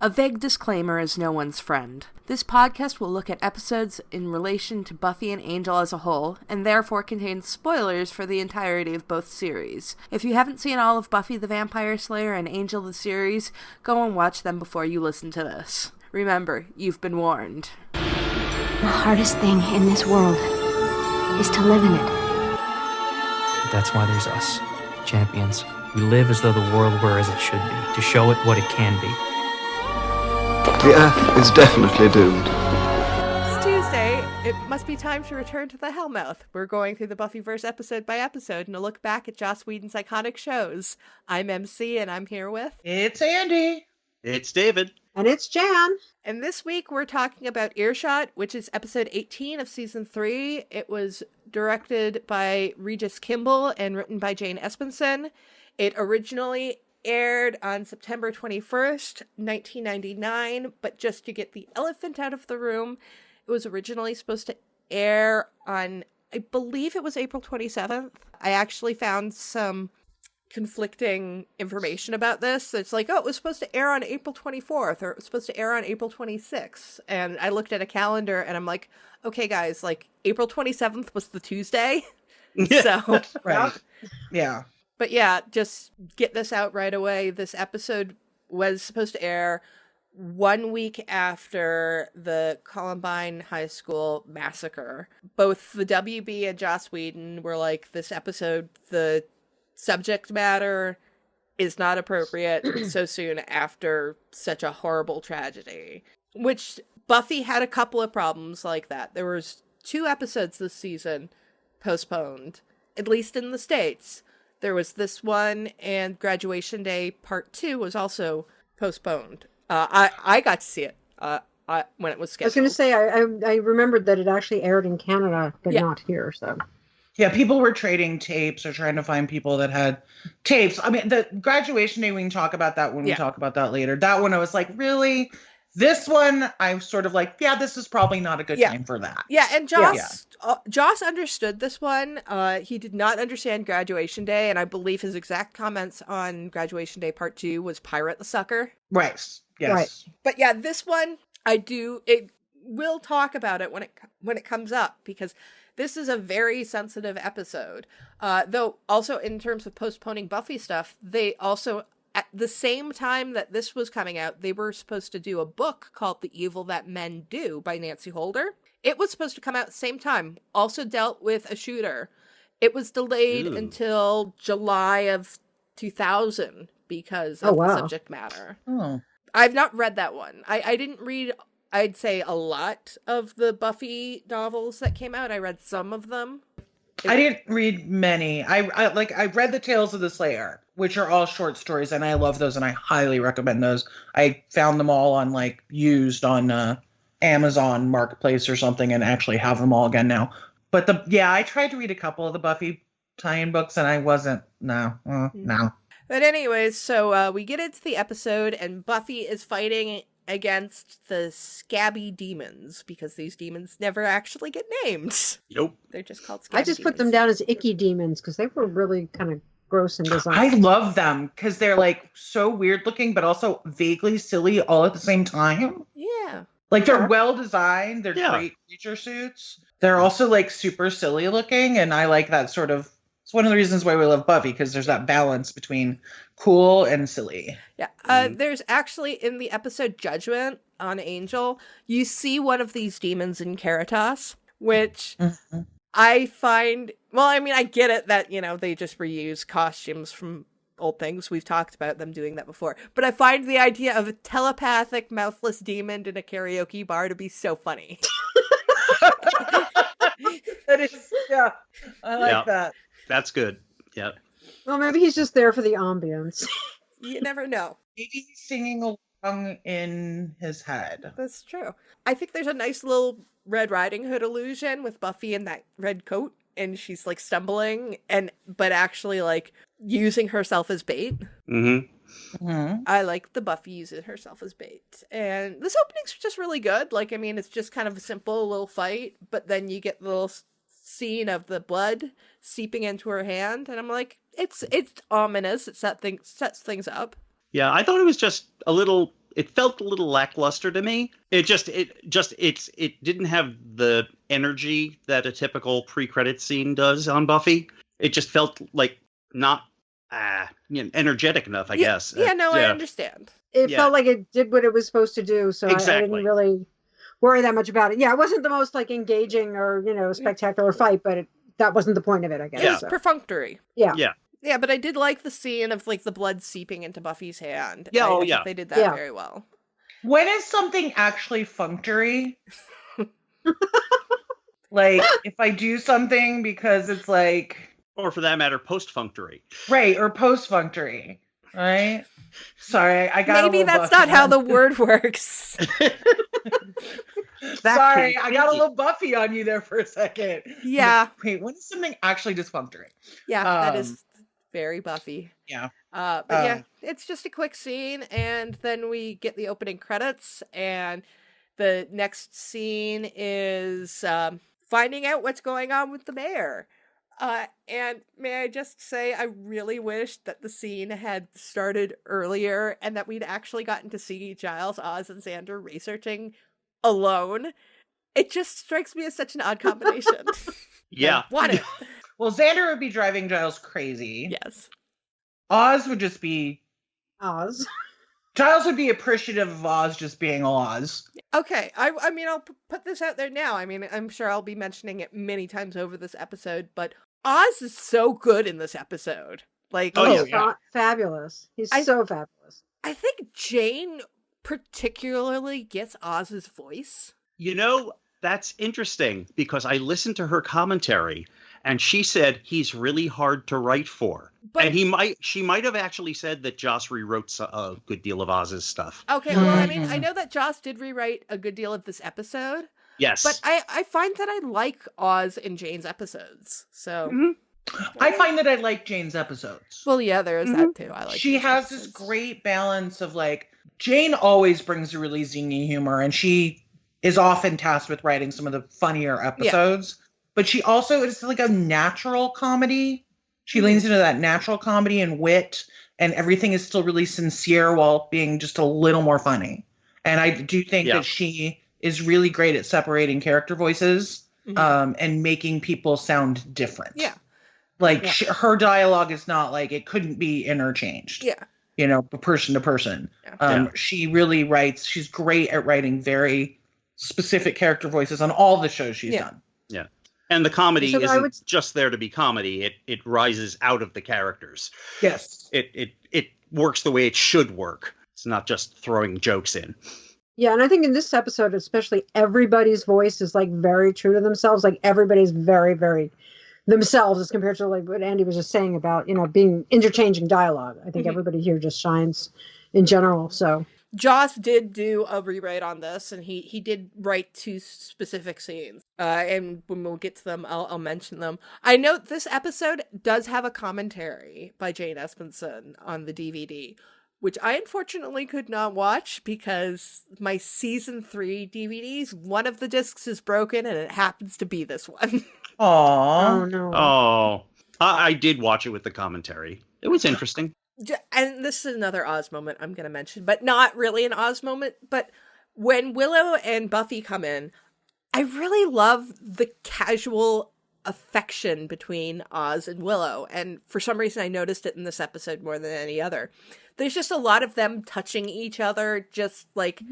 A vague disclaimer is no one's friend. This podcast will look at episodes in relation to Buffy and Angel as a whole, and therefore contains spoilers for the entirety of both series. If you haven't seen all of Buffy the Vampire Slayer and Angel the series, go and watch them before you listen to this. Remember, you've been warned. The hardest thing in this world is to live in it. That's why there's us, champions. We live as though the world were as it should be, to show it what it can be. The Earth is definitely doomed. It's Tuesday. It must be time to return to the Hellmouth. We're going through the Buffyverse episode by episode and a look back at Joss Whedon's iconic shows. I'm Emcee and I'm here with... It's Andie. It's David. And it's Jan. And this week we're talking about Earshot, which is episode 18 of season 3. It was directed by Regis Kimball and written by Jane Espenson. It originally aired on September 21st, 1999, but just to get the elephant out of the room, it was originally supposed to air on, I believe it was April 27th. I actually found some conflicting information about this. It's like, oh, it was supposed to air on April 24th, or it was supposed to air on April 26th. And I looked at a calendar and I'm like, okay, guys, like April 27th was the Tuesday. So, Right. Yeah. But yeah, just get this out right away. This episode was supposed to air 1 week after the Columbine High School massacre. Both the WB and Joss Whedon were like, this episode, the subject matter is not appropriate so soon after such a horrible tragedy. Which Buffy had a couple of problems like that. There was 2 episodes this season postponed, at least in the States. There was this one, and Graduation Day Part 2 was also postponed. I got to see it when it was scheduled. I was going to say, I remembered that it actually aired in Canada, but not here, so... Yeah, people were trading tapes or trying to find people that had tapes. I mean, the Graduation Day, we can talk about that when we talk about that later. That one, I was like, really? This one, I'm sort of like, yeah, this is probably not a good time for that. Yeah, and Joss understood this one. He did not understand Graduation Day, and I believe his exact comments on Graduation Day Part 2 was pirate the sucker. Right. Yes. Right. But yeah, this one, we'll talk about it when it comes up, because this is a very sensitive episode. Though also in terms of postponing Buffy stuff, they also, at the same time that this was coming out, they were supposed to do a book called The Evil That Men Do by Nancy Holder. It was supposed to come out at the same time, also dealt with a shooter. It was delayed until July of 2000 because of the subject matter. Oh. I've not read that one. I didn't read, I'd say, a lot of the Buffy novels that came out. I read some of them. I didn't read many. I read the Tales of the Slayer, which are all short stories, and I love those, and I highly recommend those. I found them all on used on Amazon Marketplace or something, and actually have them all again now. But I tried to read a couple of the Buffy tie-in books, and I wasn't. No. But anyways, so we get into the episode, and Buffy is fighting against the scabby demons, because these demons never actually get named. Nope. They're just called scabby I just demons. put them down as icky demons, because they were really kind of gross in design. I love them, because they're so weird looking, but also vaguely silly all at the same time. Yeah. They're well designed. They're great creature suits. They're also super silly looking, and I like that sort of. It's one of the reasons why we love Buffy, because there's that balance between cool and silly. Yeah. There's actually, in the episode Judgment on Angel, you see one of these demons in Caritas, which I find, well, I mean, I get it that, they just reuse costumes from old things. We've talked about them doing that before. But I find the idea of a telepathic, mouthless demon in a karaoke bar to be so funny. That is, I like that. That's good. Yeah. Well, maybe he's just there for the ambience. You never know. Maybe he's singing along in his head. That's true. I think there's a nice little Red Riding Hood illusion with Buffy in that red coat, and she's stumbling, but actually using herself as bait. Mm-hmm. Mm-hmm. I like the Buffy using herself as bait. And this opening's just really good. It's just kind of a simple little fight, but then you get the little scene of the blood seeping into her hand, and I'm like, it's ominous. It sets things up. Yeah, I thought it was just a little it felt a little lackluster to me. It didn't have the energy that a typical pre-credit scene does on Buffy. It just felt like not energetic enough, I guess. Yeah, no, I understand. It Yeah. felt like it did what it was supposed to do, so I Exactly. didn't really worry that much about it. Yeah, it wasn't the most like engaging or spectacular fight, but that wasn't the point of it, I guess. It was so. perfunctory. Yeah. Yeah. Yeah, but I did like the scene of like the blood seeping into Buffy's hand. Yeah, I think they did that Yeah. very well. When is something actually functory? Like, if I do something because it's like... Or for that matter, post-functory. Right, or post-functory, right? Sorry, I got Maybe that's not how the word works. Sorry, I got a little Buffy on you there for a second. Yeah. Wait, when is something actually dysfunctory? Yeah, that is very Buffy. Yeah. But yeah, it's just a quick scene, and then we get the opening credits, and the next scene is finding out what's going on with the mayor. And may I just say, I really wish that the scene had started earlier and that we'd actually gotten to see Giles, Oz, and Xander researching alone. It just strikes me as such an odd combination. Yeah. I want it. Well, Xander would be driving Giles crazy. Yes. Oz would just be... Oz. Giles would be appreciative of Oz just being Oz. Okay, I mean, I'll put this out there now. I mean, I'm sure I'll be mentioning it many times over this episode, but Oz is so good in this episode. Like, Fabulous. He's so fabulous. I think Jane particularly gets Oz's voice. You know, that's interesting because I listened to her commentary and she said he's really hard to write for. But, and she might have actually said that Joss rewrote a good deal of Oz's stuff. Okay, well, I mean, I know that Joss did rewrite a good deal of this episode. Yes. But I find that I like Oz in Jane's episodes. So I find that I like Jane's episodes. Well, yeah, there is that too. I like She Jane's has episodes. this great balance of like Jane always brings a really zingy humor, and she is often tasked with writing some of the funnier episodes. Yeah. But she also is like a natural comedy. She leans into that natural comedy and wit, and everything is still really sincere while being just a little more funny. And I do think that she is really great at separating character voices and making people sound different. Yeah. Like her dialogue is not like it couldn't be interchanged. Yeah. You know, person to person. She really writes, she's great at writing very specific character voices on all the shows she's done. Yeah. And the comedy So isn't just there to be comedy. It rises out of the characters. Yes. It works the way it should work. It's not just throwing jokes in. Yeah, and I think in this episode, especially, everybody's voice is like very true to themselves. Like everybody's very, very themselves as compared to like what Andie was just saying about, being interchanging dialogue. I think everybody here just shines in general. So Joss did do a rewrite on this, and he did write 2 specific scenes. And when we'll get to them, I'll mention them. I know this episode does have a commentary by Jane Espenson on the DVD, which I unfortunately could not watch because my season 3 DVDs, one of the discs is broken, and it happens to be this one. Aww. oh no. Oh, I did watch it with the commentary. It was interesting. And this is another Oz moment I'm going to mention, but not really an Oz moment. But when Willow and Buffy come in, I really love the casual affection between Oz and Willow. And for some reason, I noticed it in this episode more than any other. There's just a lot of them touching each other, just like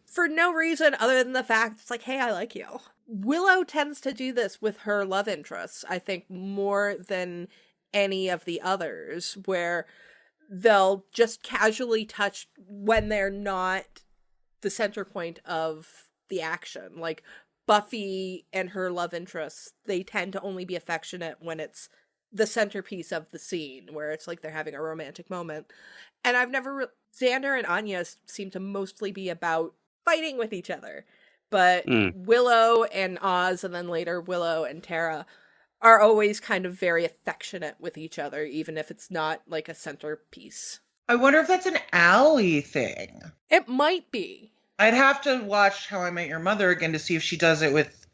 for no reason other than the fact it's like, hey, I like you. Willow tends to do this with her love interests, I think, more than any of the others, where they'll just casually touch when they're not the center point of the action. Like Buffy and her love interests, they tend to only be affectionate when it's the centerpiece of the scene, where it's like they're having a romantic moment. And I've never... Xander and Anya seem to mostly be about fighting with each other. But Willow and Oz, and then later Willow and Tara, are always kind of very affectionate with each other, even if it's not like a centerpiece. I wonder if that's an Allie thing. It might be. I'd have to watch How I Met Your Mother again to see if she does it with,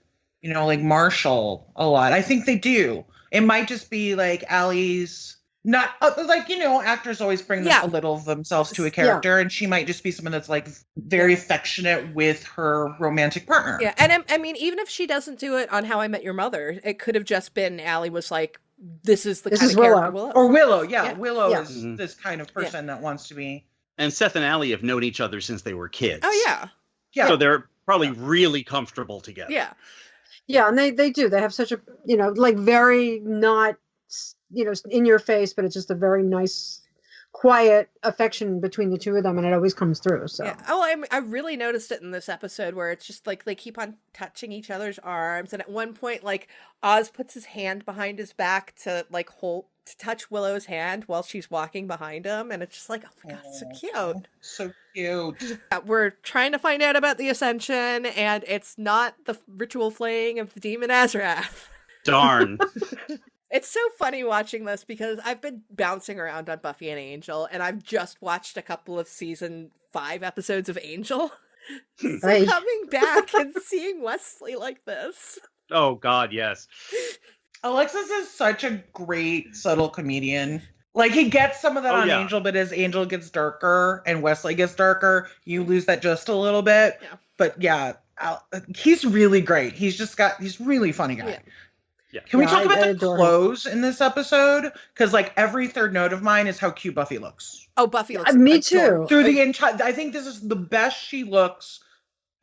like Marshall a lot. I think they do. It might just be like Allie's Not like, actors always bring a little of themselves to a character, and she might just be someone that's like very affectionate with her romantic partner. Yeah, and I mean, even if she doesn't do it on How I Met Your Mother, it could have just been Allie was like, "This is the kind of character Willow." Or Willow, Willow is this kind of person that wants to be. And Seth and Allie have known each other since they were kids. Oh yeah, yeah. So they're probably really comfortable together. Yeah, yeah, and they do. They have such a like very not in your face, but it's just a very nice, quiet affection between the two of them, and it always comes through. So yeah. Oh, I really noticed it in this episode where it's just like they keep on touching each other's arms, and at one point, like Oz puts his hand behind his back to touch Willow's hand while she's walking behind him, and it's just like, oh my god, so cute. So cute. We're trying to find out about the Ascension, and it's not the ritual flaying of the demon Azrath. Darn. It's so funny watching this because I've been bouncing around on Buffy and Angel, and I've just watched a couple of season 5 episodes of Angel. So coming back and seeing Wesley like this. Oh god, yes. Alexis is such a great subtle comedian. Like, he gets some of that on Angel, but as Angel gets darker and Wesley gets darker, you lose that just a little bit. Yeah. But he's really great. He's really funny guy. Yeah. Yeah. Can we talk about the clothes in this episode? Because like every third note of mine is how cute Buffy looks. Oh, Buffy looks me too. Through the entire, I think this is the best she looks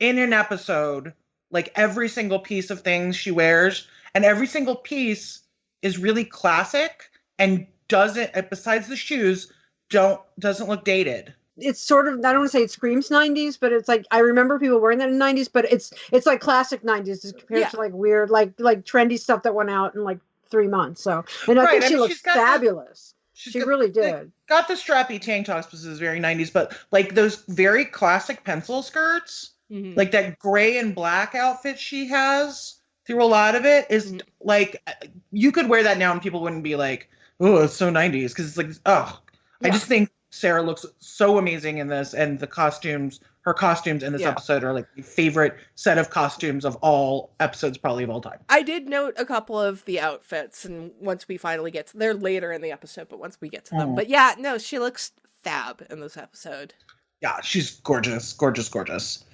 in an episode. Like every single piece of things she wears, and every single piece is really classic and doesn't, besides the shoes, doesn't look dated. It's sort of, I don't want to say it screams 90s, but it's like, I remember people wearing that in the 90s, but it's like classic 90s compared to like weird, like trendy stuff that went out in like 3 months. So, and I think she looks fabulous. She really did. Got the strappy tank tops, which is very 90s, but like those very classic pencil skirts, like that gray and black outfit she has through a lot of it is like, you could wear that now and people wouldn't be like, oh, it's so 90s. Because it's like, I just think Sarah looks so amazing in this, and her costumes in this episode are like my favorite set of costumes of all episodes, probably of all time. I did note a couple of the outfits, and once we finally get to, they're later in the episode, but once we get to them. But yeah, no, she looks fab in this episode. Yeah, she's gorgeous, gorgeous, gorgeous.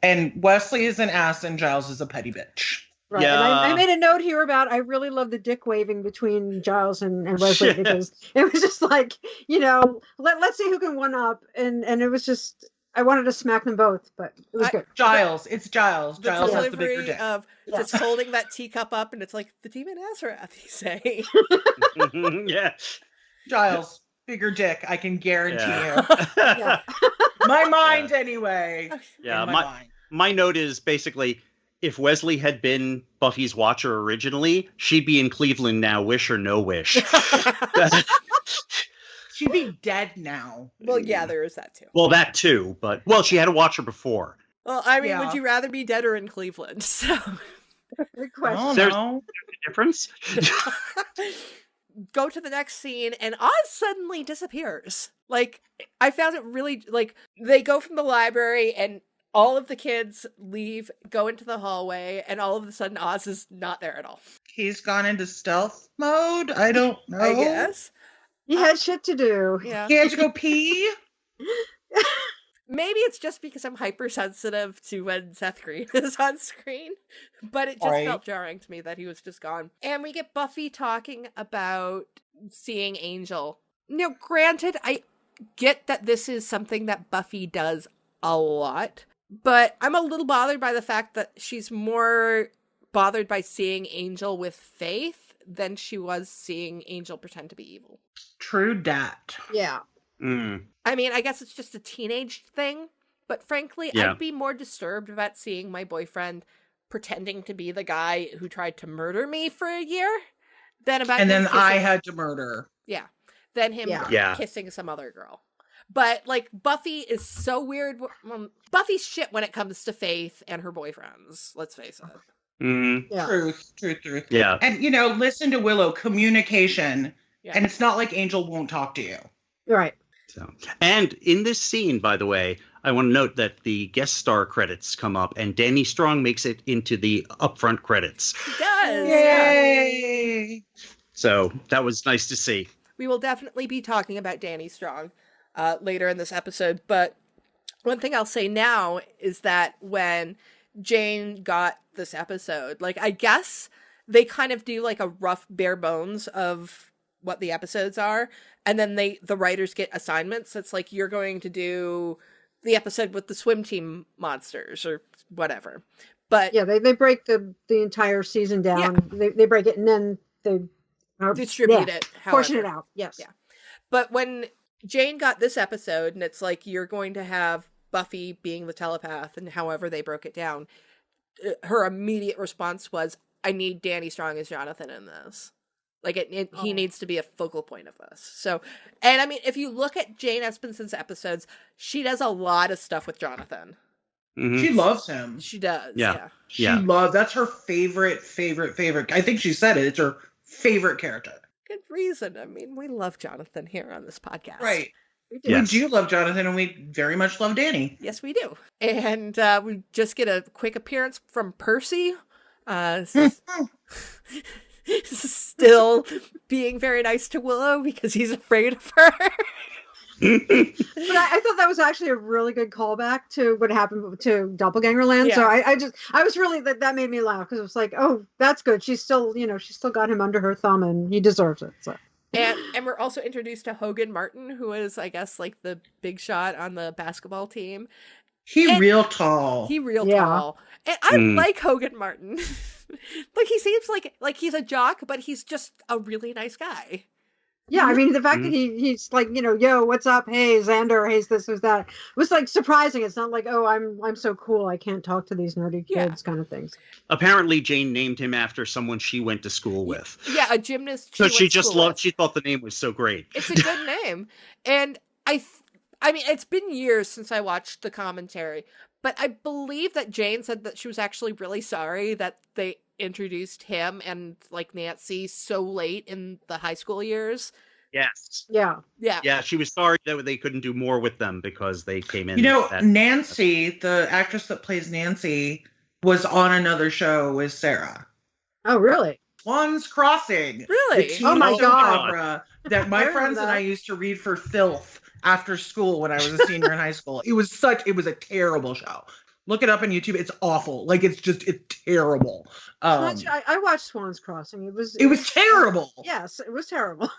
And Wesley is an ass and Giles is a petty bitch. Right. Yeah. And I made a note here about, I really love the dick waving between Giles and Wesley because it was just like, let's see who can one up. And it was just, I wanted to smack them both, but it was good. It's Giles. Giles has the bigger dick. Of just holding that teacup up and it's like, the demon Azrath, you say. Yeah. Giles, bigger dick, I can guarantee you. My mind anyway. Yeah, my note is basically, if Wesley had been Buffy's watcher originally, she'd be in Cleveland now, wish or no wish. She'd be dead now. Well, yeah, there is that too. Well, that too, but she had a watcher before. Well, I mean, would you rather be dead or in Cleveland? So, good question. There's a difference. Go to the next scene, and Oz suddenly disappears. Like, I found it really, like, they go from the library, and all of the kids leave, go into the hallway, and all of a sudden Oz is not there at all. He's gone into stealth mode? I don't know. I guess. He had shit to do. Yeah. He had to go pee? Maybe it's just because I'm hypersensitive to when Seth Green is on screen, but it just felt jarring to me that he was just gone. And we get Buffy talking about seeing Angel. Now, granted, I get that this is something that Buffy does a lot, but I'm a little bothered by the fact that she's more bothered by seeing Angel with faith than she was seeing Angel pretend to be evil. True dat. Yeah. I mean, I guess it's just a teenage thing, but frankly, I'd be more disturbed about seeing my boyfriend pretending to be the guy who tried to murder me for a year than about and then I had to murder. Yeah. Than him kissing some other girl. But, like, Buffy is so weird. Buffy's shit when it comes to Faith and her boyfriends. Let's face it. Yeah. Truth. Yeah. And, listen to Willow. Communication. Yeah. And it's not like Angel won't talk to you. Right. So, and in this scene, by the way, I want to note that the guest star credits come up, and Danny Strong makes it into the upfront credits. He does. Yay! So that was nice to see. we will definitely be talking about Danny Strong later in this episode. But one thing I'll say now is that when Jane got this episode, like, I guess they kind of do like a rough bare bones of what the episodes are, and then the writers get assignments. It's like, you're going to do the episode with the swim team monsters or whatever. But yeah, they break the entire season down. Yeah. They break it and then they distribute it, portion it out. Yes. Yeah. But when Jane got this episode, and it's like, you're going to have Buffy being the telepath, and however they broke it down, her immediate response was, I need Danny Strong as Jonathan in this. Like, he needs to be a focal point of this. So, and I mean, if you look at Jane Espenson's episodes, she does a lot of stuff with Jonathan. Mm-hmm. She loves him. She does. Yeah. That's her favorite. I think she said it. It's her favorite character. Good reason. I mean, we love Jonathan here on this podcast. Right. We do love Jonathan, and we very much love Danny. Yes, we do. And we just get a quick appearance from Percy. Still being very nice to Willow because he's afraid of her. But I thought that was actually a really good callback to what happened to Doppelganger Land. Yeah. So I was really, that made me laugh, because it was like, oh, that's good. She's still got him under her thumb, and he deserves it. So. And we're also introduced to Hogan Martin, who is, I guess, like the big shot on the basketball team. He real tall. Tall. And I like Hogan Martin. Like, he seems like he's a jock, but he's just a really nice guy. Yeah, I mean, the fact that he's like, yo, what's up? Hey, Xander, hey, this was that. It was like surprising. It's not like, oh, I'm so cool, I can't talk to these nerdy kids kind of things. Apparently, Jane named him after someone she went to school with. Yeah, a gymnast. She thought the name was so great. It's a good name. And I mean, it's been years since I watched the commentary, but I believe that Jane said that she was actually really sorry that they introduced him and like Nancy so late in the high school years. Yes. Yeah. Yeah, she was sorry that they couldn't do more with them because they came in. Nancy, the actress that plays Nancy, was on another show with Sarah. Oh, really? Swan's Crossing. Really? Oh my God. That my friends and I used to read for filth after school when I was a senior in high school. It was a terrible show. Look it up on YouTube. It's awful. Like, it's terrible. I watched Swan's Crossing. It was terrible. Yes, it was terrible.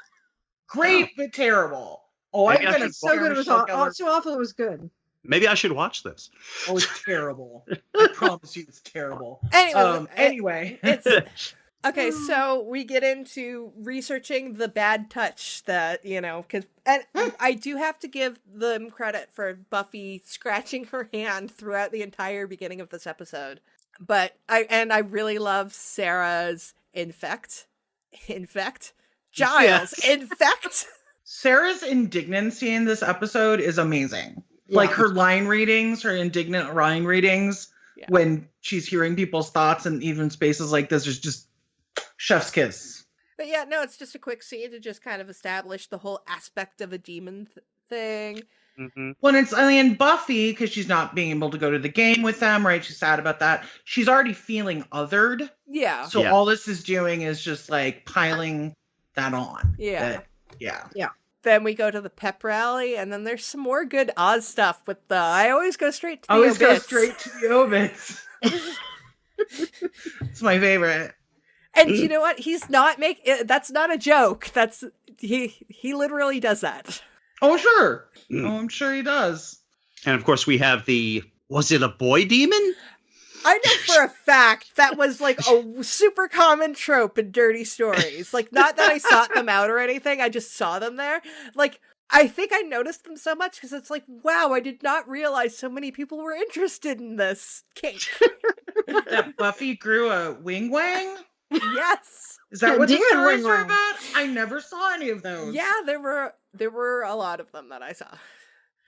Great, but terrible. Oh, Maybe I'm gonna so good. It was so awful. It was good. Maybe I should watch this. Oh, it's terrible. I promise you, it's terrible. Anyway, it's okay. So we get into researching the bad touch that because I do have to give them credit for Buffy scratching her hand throughout the entire beginning of this episode. But I really love Sarah's infect, Giles, infect. Sarah's indignancy in this episode is amazing. Yeah. Like her her indignant line readings when she's hearing people's thoughts, and even spaces like this is just chef's kiss. But yeah, no, it's just a quick scene to just kind of establish the whole aspect of a demon thing. Mm-hmm. When Buffy, because she's not being able to go to the game with them, right? She's sad about that. She's already feeling othered. Yeah. So all this is doing is just like piling that on. Yeah. Yeah. Then we go to the pep rally, and then there's some more good Oz stuff with the I always go straight to the obits. It's my favorite. And you know what? He's not that's not a joke. That's he literally does that. Oh, sure. Oh, I'm sure he does. And of course we have was it a boy demon? I know for a fact that was like a super common trope in dirty stories. Like, not that I sought them out or anything. I just saw them there. Like, I think I noticed them so much because it's like, wow, I did not realize so many people were interested in this kink. That Buffy grew a wing wang? Yes. Is that what the stories are about? I never saw any of those. Yeah, there were a lot of them that I saw.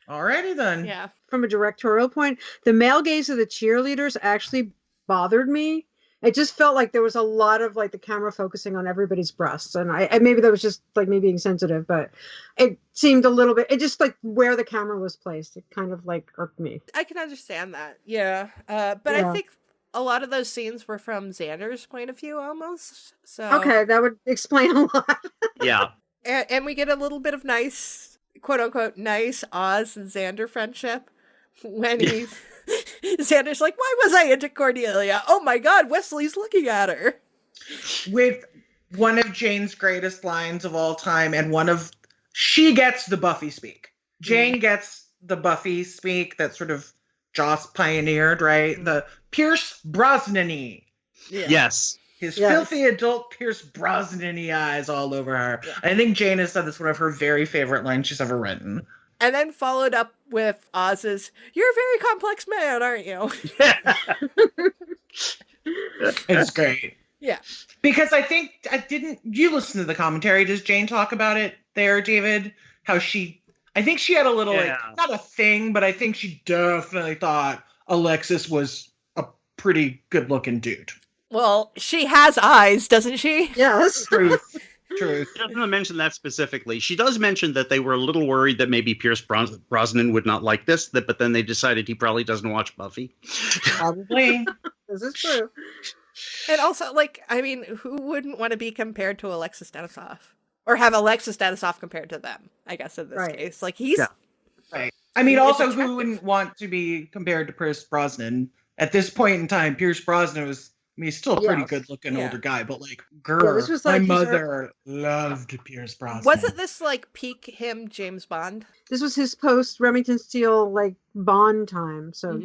Alrighty then. Yeah. From a directorial point, the male gaze of the cheerleaders actually bothered me. It just felt like there was a lot of like the camera focusing on everybody's breasts, and I maybe that was just like me being sensitive, but it seemed a little bit. It just like where the camera was placed, it kind of like irked me. I can understand that. Yeah. But I think a lot of those scenes were from Xander's point of view almost. So okay, that would explain a lot. Yeah. And we get a little bit of nice, quote unquote, nice Oz and Xander friendship when Xander's like, why was I into Cordelia? Oh my God, Wesley's looking at her. With one of Jane's greatest lines of all time, and she gets the Buffy speak. Jane gets the Buffy speak that sort of Joss pioneered, right? The Pierce Brosnan-y. Yeah. Yes. His filthy adult Pierce Brosnan-y eyes all over her. Yeah. I think Jane has said this one of her very favorite lines she's ever written. And then followed up with Oz's, "You're a very complex man, aren't you?" It's great. Yeah. Because I think, you listen to the commentary, does Jane talk about it there, David? How I think she had a little, not a thing, but I think she definitely thought Alexis was a pretty good-looking dude. Well, she has eyes, doesn't she? Yes. Truth. She doesn't mention that specifically. She does mention that they were a little worried that maybe Pierce Brosnan would not like this, but then they decided he probably doesn't watch Buffy. Probably. This is true. And also, who wouldn't want to be compared to Alexis Denisof? Or have Alexis Denisof compared to them, I guess, in this case. Like, he's... Yeah. Right. I mean, also, who wouldn't want to be compared to Pierce Brosnan? At this point in time, Pierce Brosnan was... he's still a pretty good-looking older guy, but this was like my mother loved Pierce Brosnan. Wasn't this peak him James Bond? This was his post Remington Steele Bond time, so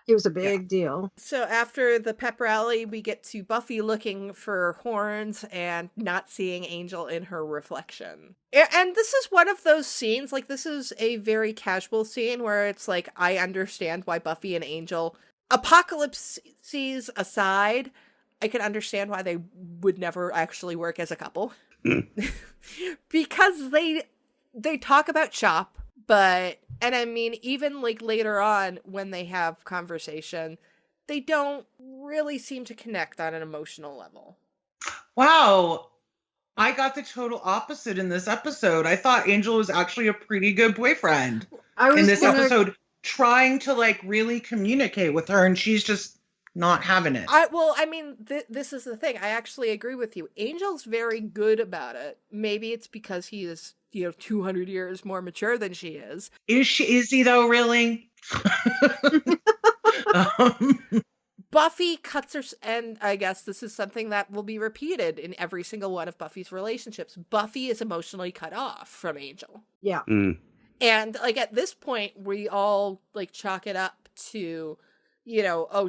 it was a big deal. So after the pep rally, we get to Buffy looking for horns and not seeing Angel in her reflection. And this is one of those scenes, this is a very casual scene where it's I understand why Buffy and Angel, apocalypses aside, I can understand why they would never actually work as a couple. Because they talk about Chop, even later on when they have conversation, they don't really seem to connect on an emotional level. Wow. I got the total opposite in this episode. I thought Angel was actually a pretty good boyfriend in this episode, trying to really communicate with her, and she's just not having it. This is the thing. I actually agree with you. Angel's very good about it. Maybe it's because he is 200 years more mature than she is. Is he though, really? Buffy cuts her, and I guess this is something that will be repeated in every single one of Buffy's relationships. Buffy is emotionally cut off from Angel. Yeah. And at this point, we all chalk it up to,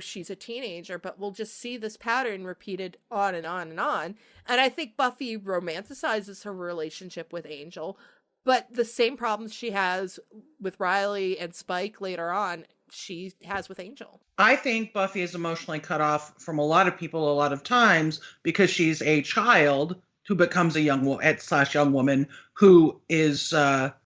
she's a teenager, but we'll just see this pattern repeated on and on and on. And I think Buffy romanticizes her relationship with Angel, but the same problems she has with Riley and Spike later on, she has with Angel. I think Buffy is emotionally cut off from a lot of people a lot of times because she's a child who becomes a young woman who is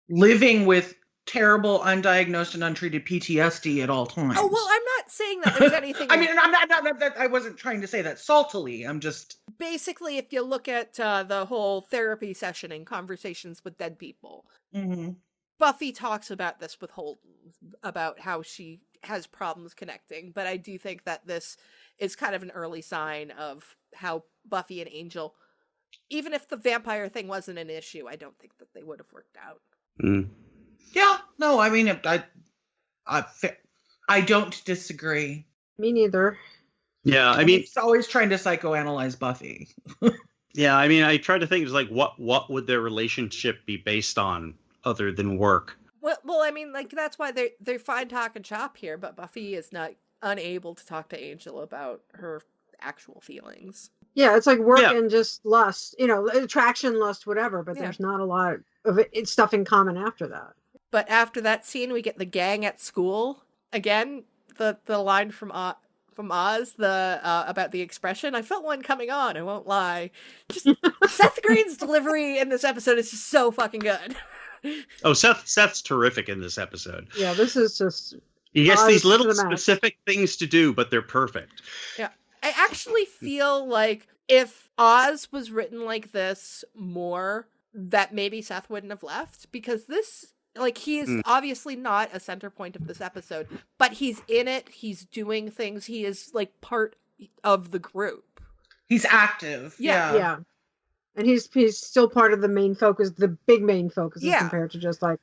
living with terrible undiagnosed and untreated PTSD at all times. Oh, well, I'm not saying that there's anything... I wasn't trying to say that saltily. I'm just... Basically, if you look at the whole therapy session and conversations with dead people, Buffy talks about this with Holden, about how she has problems connecting, but I do think that this is kind of an early sign of how Buffy and Angel, even if the vampire thing wasn't an issue, I don't think that they would have worked out. Yeah, no, I don't disagree. Me neither. Yeah, it's always trying to psychoanalyze Buffy. Yeah, I try to think, what would their relationship be based on other than work? Well, that's why they're fine talking Chop here, but Buffy is not unable to talk to Angel about her actual feelings. Yeah, it's work and just lust, attraction, lust, whatever, but there's not a lot of stuff in common after that. But after that scene, we get the gang at school. Again, the line from Oz, about the expression. I felt one coming on, I won't lie. Just Seth Green's delivery in this episode is just so fucking good. Oh, Seth's terrific in this episode. Yeah, this is just... He gets these little specific things to do, but they're perfect. Yeah. I actually feel like if Oz was written like this more, that maybe Seth wouldn't have left, because this... he is obviously not a center point of this episode, but he's in it, he's doing things, he is, part of the group. He's active. Yeah. And he's still part of the main focus, the big main focus, as compared to just like,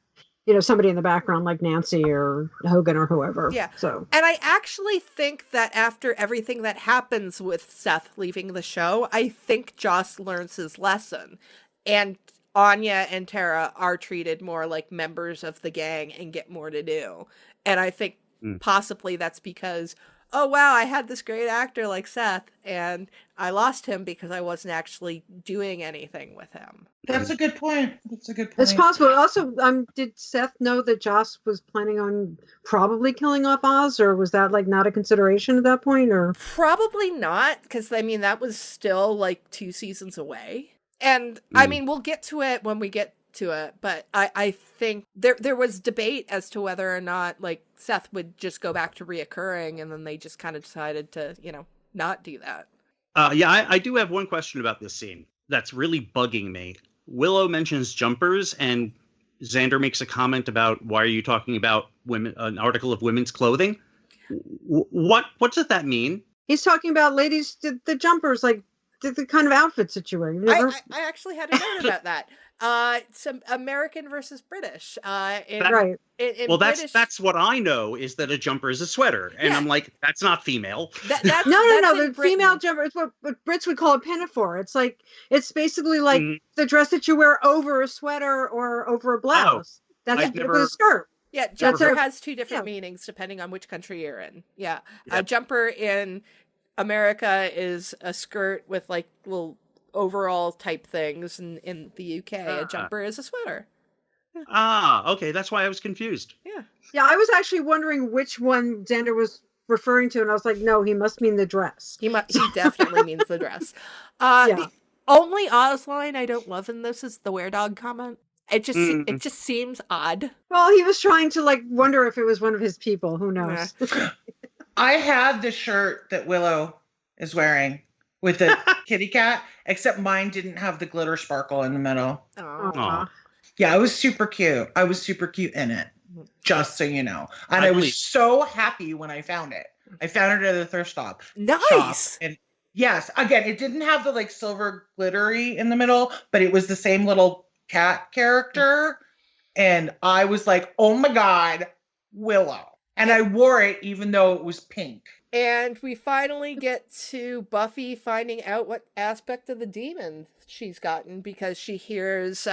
somebody in the background like Nancy or Hogan or whoever. Yeah. So, and I actually think that after everything that happens with Seth leaving the show, I think Joss learns his lesson. And Anya and Tara are treated more like members of the gang and get more to do. And I think possibly that's because, oh, wow, I had this great actor like Seth, and I lost him because I wasn't actually doing anything with him. That's a good point. That's a good point. It's possible. Also, did Seth know that Joss was planning on probably killing off Oz, or was that like not a consideration at that point? Or probably not, because I mean that was still like 2 seasons away. And I mean, we'll get to it when we get to it, but I think there was debate as to whether or not like Seth would just go back to reoccurring, and then they just kind of decided to, not do that. Yeah, I do have one question about this scene that's really bugging me. Willow mentions jumpers, and Xander makes a comment about, why are you talking about an article of women's clothing? What does that mean? He's talking about ladies, the jumpers, like the kind of outfits that you wear. I actually had a note about that. Some American versus British. Right. Well, that's what I know, is that a jumper is a sweater, and I'm like, that's not female. That's no. The female jumper is what Brits would call a pinafore. It's like, it's basically like the dress that you wear over a sweater or over a blouse. That's a skirt. Yeah, jumper has 2 different meanings depending on which country you're in. Yeah, a jumper in America is a skirt with like little overall type things, and in the UK a jumper is a sweater. Okay, that's why I was confused. Yeah, I was actually wondering which one Xander was referring to, and I was like, no, he must mean the dress. He definitely means the dress. The only Oz line I don't love in this is the were-dog comment. It just seems odd. Well, he was trying to like wonder if it was one of his people. Who knows? I had the shirt that Willow is wearing with the kitty cat, except mine didn't have the glitter sparkle in the middle. Aww. Yeah, it was super cute. I was super cute in it, just so you know. And I was so happy when I found it. I found it at a thrift shop. Nice. And yes, again, it didn't have the like silver glittery in the middle, but it was the same little cat character. And I was like, oh my God, Willow. And I wore it even though it was pink. And we finally get to Buffy finding out what aspect of the demon she's gotten, because she hears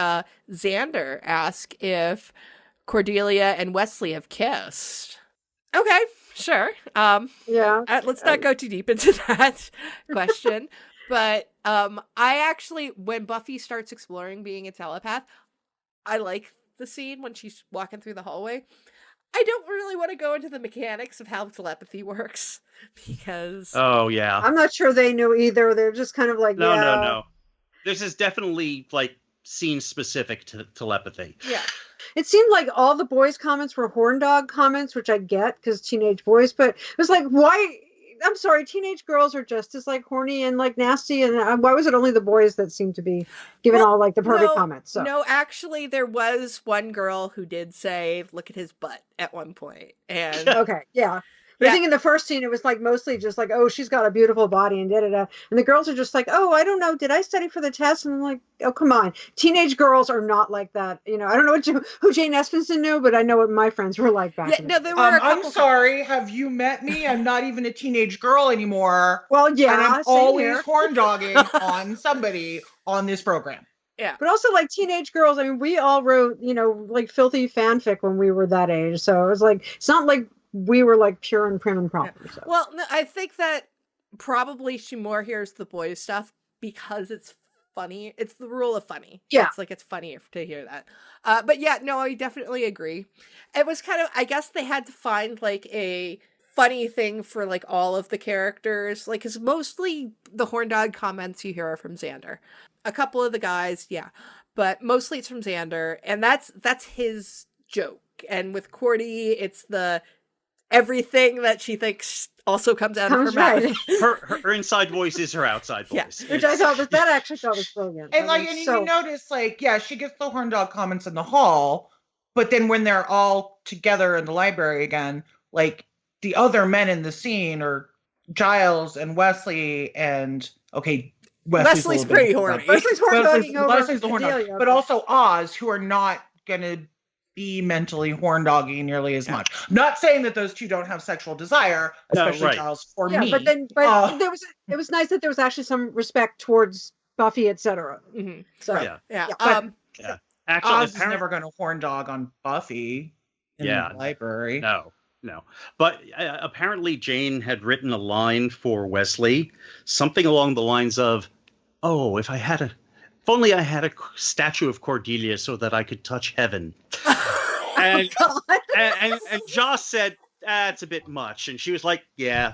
Xander ask if Cordelia and Wesley have kissed. Okay, sure. Let's not go too deep into that question. But I actually, when Buffy starts exploring being a telepath, I like the scene when she's walking through the hallway. I don't really want to go into the mechanics of how telepathy works, because... Oh, yeah. I'm not sure they know either. They're just kind of like, No. This is definitely, like, scene-specific to telepathy. Yeah. It seemed like all the boys' comments were horn dog comments, which I get, because teenage boys, but it was like, why... I'm sorry, teenage girls are just as like horny and like nasty, and why was it only the boys that seemed to be giving all like the perfect comments? So. No, actually, there was one girl who did say, "Look at his butt" at one point, and okay, yeah. But I think in the first scene, it was like mostly just like, oh, she's got a beautiful body and da-da-da. And the girls are just like, oh, I don't know. Did I study for the test? And I'm like, oh, come on. Teenage girls are not like that. I don't know who Jane Espenson knew, but I know what my friends were like back then. No, there were a couple. I'm sorry. Have you met me? I'm not even a teenage girl anymore. Well, yeah. And I'm always horn dogging on somebody on this program. Yeah. But also like teenage girls, I mean, we all wrote, like filthy fanfic when we were that age. So it was like, it's not like we were like pure and prim and proper. So. Well, no, I think that probably she more hears the boys stuff because it's funny. It's the rule of funny. Yeah. It's like, it's funny to hear that. But yeah, no, I definitely agree. It was kind of, I guess they had to find like a funny thing for like all of the characters. Like, cause mostly the horn dog comments you hear are from Xander. A couple of the guys, yeah. But mostly it's from Xander. And that's his joke. And with Cordy, it's the everything that she thinks also comes out of her mouth. Her inside voice is her outside voice. Yeah. Which I thought that actually was brilliant. And you notice, like, yeah, she gets the horn dog comments in the hall, but then when they're all together in the library again, like the other men in the scene are Giles and Wesley and Wesley's Leslie's pretty horny. Leslie's horn dogging over Leslie's the horn dog. Cordelia. But also Oz, who are not going to be mentally horn dogging nearly as much. Not saying that those two don't have sexual desire, especially Giles for me. But it was nice that there was actually some respect towards Buffy, etc. Mm-hmm. So Actually, Oz is never going to horn dog on Buffy in the library. No. But apparently Jane had written a line for Wesley, something along the lines of, "Oh, if only I had a statue of Cordelia so that I could touch heaven." and Joss said, "It's a bit much," and she was like, "Yeah."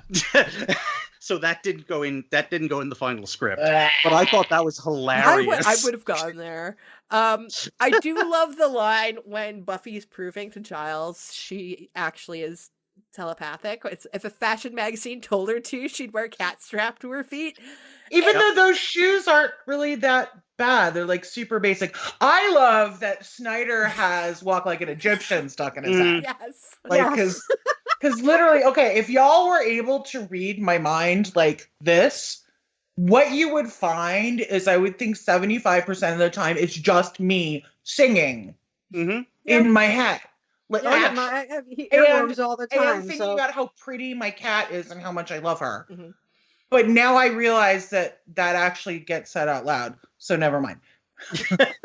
So that didn't go in the final script. But I thought that was hilarious. I would have gone there. I do love the line when Buffy's proving to Giles she actually is telepathic. If a fashion magazine told her to, she'd wear a cat strap to her feet. Even though those shoes aren't really that bad. They're like super basic. I love that Snyder has Walk Like an Egyptian stuck in his head. Yes. Like, because literally, okay, if y'all were able to read my mind like this, what you would find is I would think 75% of the time it's just me singing in my head. Like, I have earworms all the time. And thinking about how pretty my cat is and how much I love her. Mm-hmm. But now I realize that actually gets said out loud. So never mind.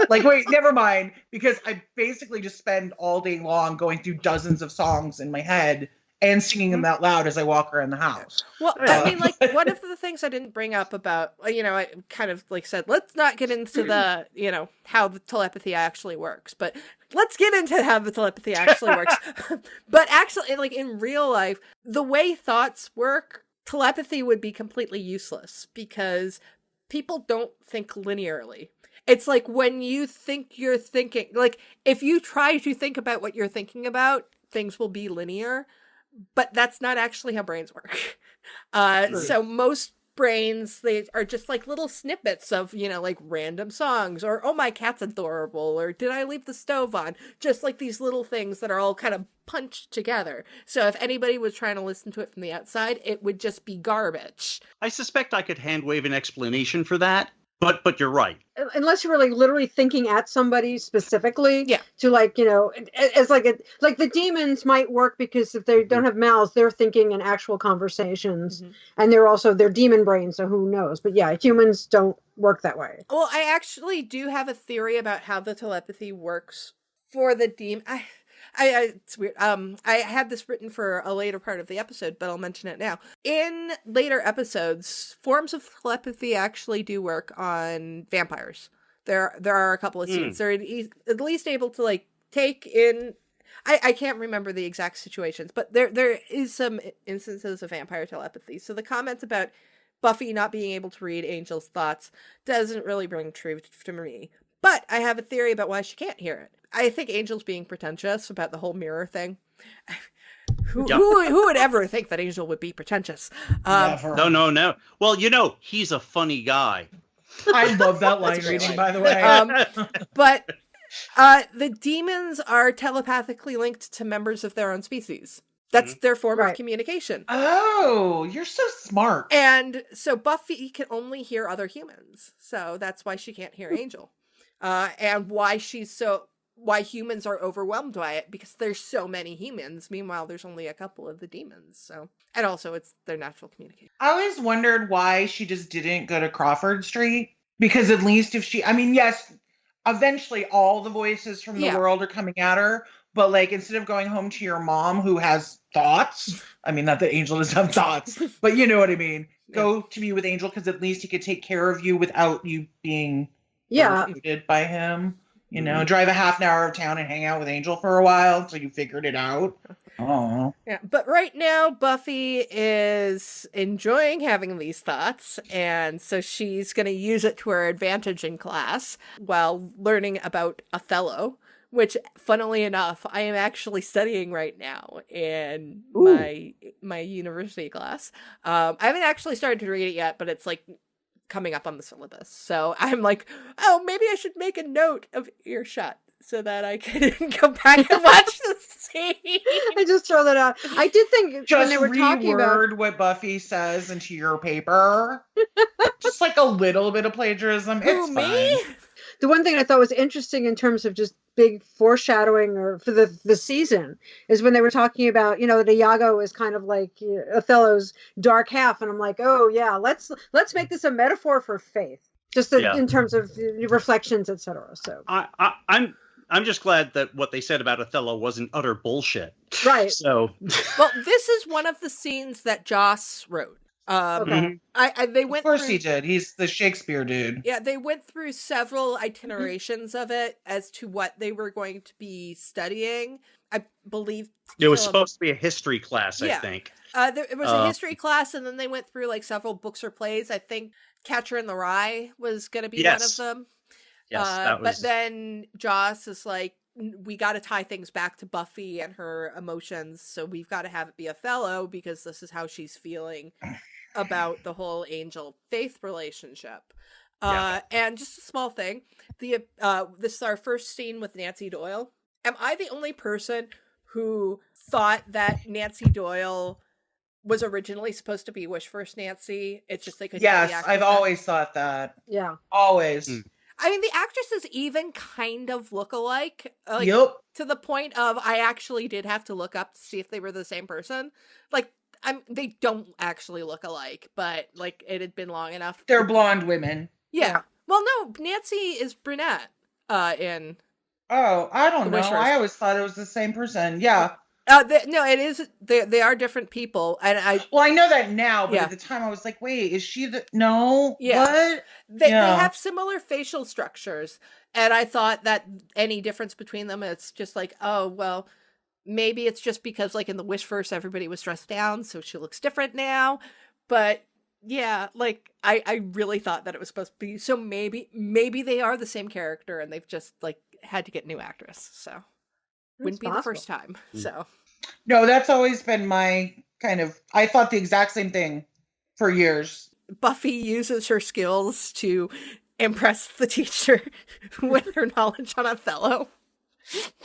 Wait, never mind. Because I basically just spend all day long going through dozens of songs in my head and singing them out loud as I walk around the house. Well, I mean, one of the things I didn't bring up about, I kind of said, let's not get into the, how the telepathy actually works, but let's get into how the telepathy actually works. But actually, in real life, the way thoughts work, telepathy would be completely useless because people don't think linearly. It's like when you think you're thinking, if you try to think about what you're thinking about, things will be linear. But that's not actually how brains work. So most brains, they are just little snippets of, random songs or, oh, my cat's adorable, or did I leave the stove on? Just these little things that are all kind of punched together. So if anybody was trying to listen to it from the outside, it would just be garbage. I suspect I could hand wave an explanation for that. But you're right. Unless you were literally thinking at somebody specifically, to it's the demons might work because if they don't have mouths, they're thinking in actual conversations, and they're demon brains, so who knows? But humans don't work that way. Well, I actually do have a theory about how the telepathy works for the demon. It's weird. I had this written for a later part of the episode, but I'll mention it now. In later episodes, forms of telepathy actually do work on vampires. There are a couple of scenes. They're at least able to take in. I can't remember the exact situations, but there is some instances of vampire telepathy. So the comments about Buffy not being able to read Angel's thoughts doesn't really ring true to me. But I have a theory about why she can't hear it. I think Angel's being pretentious about the whole mirror thing. Who would ever think that Angel would be pretentious? Never. No. Well, he's a funny guy. I love that line reading, by the way. But the demons are telepathically linked to members of their own species. That's their form of communication. Oh, you're so smart. And so Buffy can only hear other humans. So that's why she can't hear Angel. And why humans are overwhelmed by it, because there's so many humans. Meanwhile, there's only a couple of the demons. So, and also it's their natural communication. I always wondered why she just didn't go to Crawford Street, because at least if yes, eventually all the voices from the world are coming at her, but instead of going home to your mom who has thoughts, I mean, not that Angel doesn't have thoughts, but you know what I mean. Go to be with Angel, because at least he could take care of you without you being recruited by him. Drive a half an hour of town and hang out with Angel for a while until you figured it out. Oh. Yeah, but right now Buffy is enjoying having these thoughts, and so she's going to use it to her advantage in class while learning about Othello, which, funnily enough, I am actually studying right now in my university class. I haven't actually started to read it yet, but it's coming up on the syllabus. So I'm oh, maybe I should make a note of Earshot so that I can go back and watch the scene. I just throw that out. I did think Just when they were talking about reword what Buffy says into your paper. Just like a little bit of plagiarism. Who, It's me? fine. the one thing I thought was interesting in terms of just big foreshadowing or for the season is when they were talking about, that Iago is kind of like Othello's dark half, and I'm like, oh yeah, let's make this a metaphor for faith, just in terms of reflections, etc. So I'm just glad that what they said about Othello wasn't utter bullshit. Right. So Well, this is one of the scenes that Joss wrote. Okay. They went. Of course through, he did. He's the Shakespeare dude. Yeah, they went through several itinerations of it as to what they were going to be studying. I believe it was supposed to be a history class, I Yeah. think. It was a history class, and then they went through like several books or plays. I think Catcher in the Rye was going to be one of them. Yes, that was. But then Joss is like, we got to tie things back to Buffy and her emotions, so we've got to have it be Othello because this is how she's feeling about the whole angel-faith relationship. And just a small thing, this is our first scene with Nancy Doyle. Am I the only person who thought that Nancy Doyle was originally supposed to be Wishverse Nancy? It's just they couldn't get the Yes, actress I've back? always thought that. Yeah. Always. I mean, the actresses even kind of look alike. Like, Yep. to the point of I actually did have to look up to see if they were the same person. Like, they don't actually look alike, but like it had been long enough. They're blonde women. Yeah. Well, no, Nancy is brunette. In Oh, I don't The know. Wishverse. I always thought it was the same person. Yeah. no, it is. They are different people, and Well, I know that now, but Yeah. at the time I was like, wait, is she the. No? Yeah. What? they Yeah. have similar facial structures, and I thought that any difference between them, it's just like, oh well, maybe it's just because like in the Wishverse everybody was dressed down, so she looks different now. But yeah, like I really thought that it was supposed to be. So maybe they are the same character, and they've just like had to get a new actress. So wouldn't be the first time. So No, that's always been my kind of. I thought the exact same thing for years. Buffy uses her skills to impress the teacher with her knowledge on Othello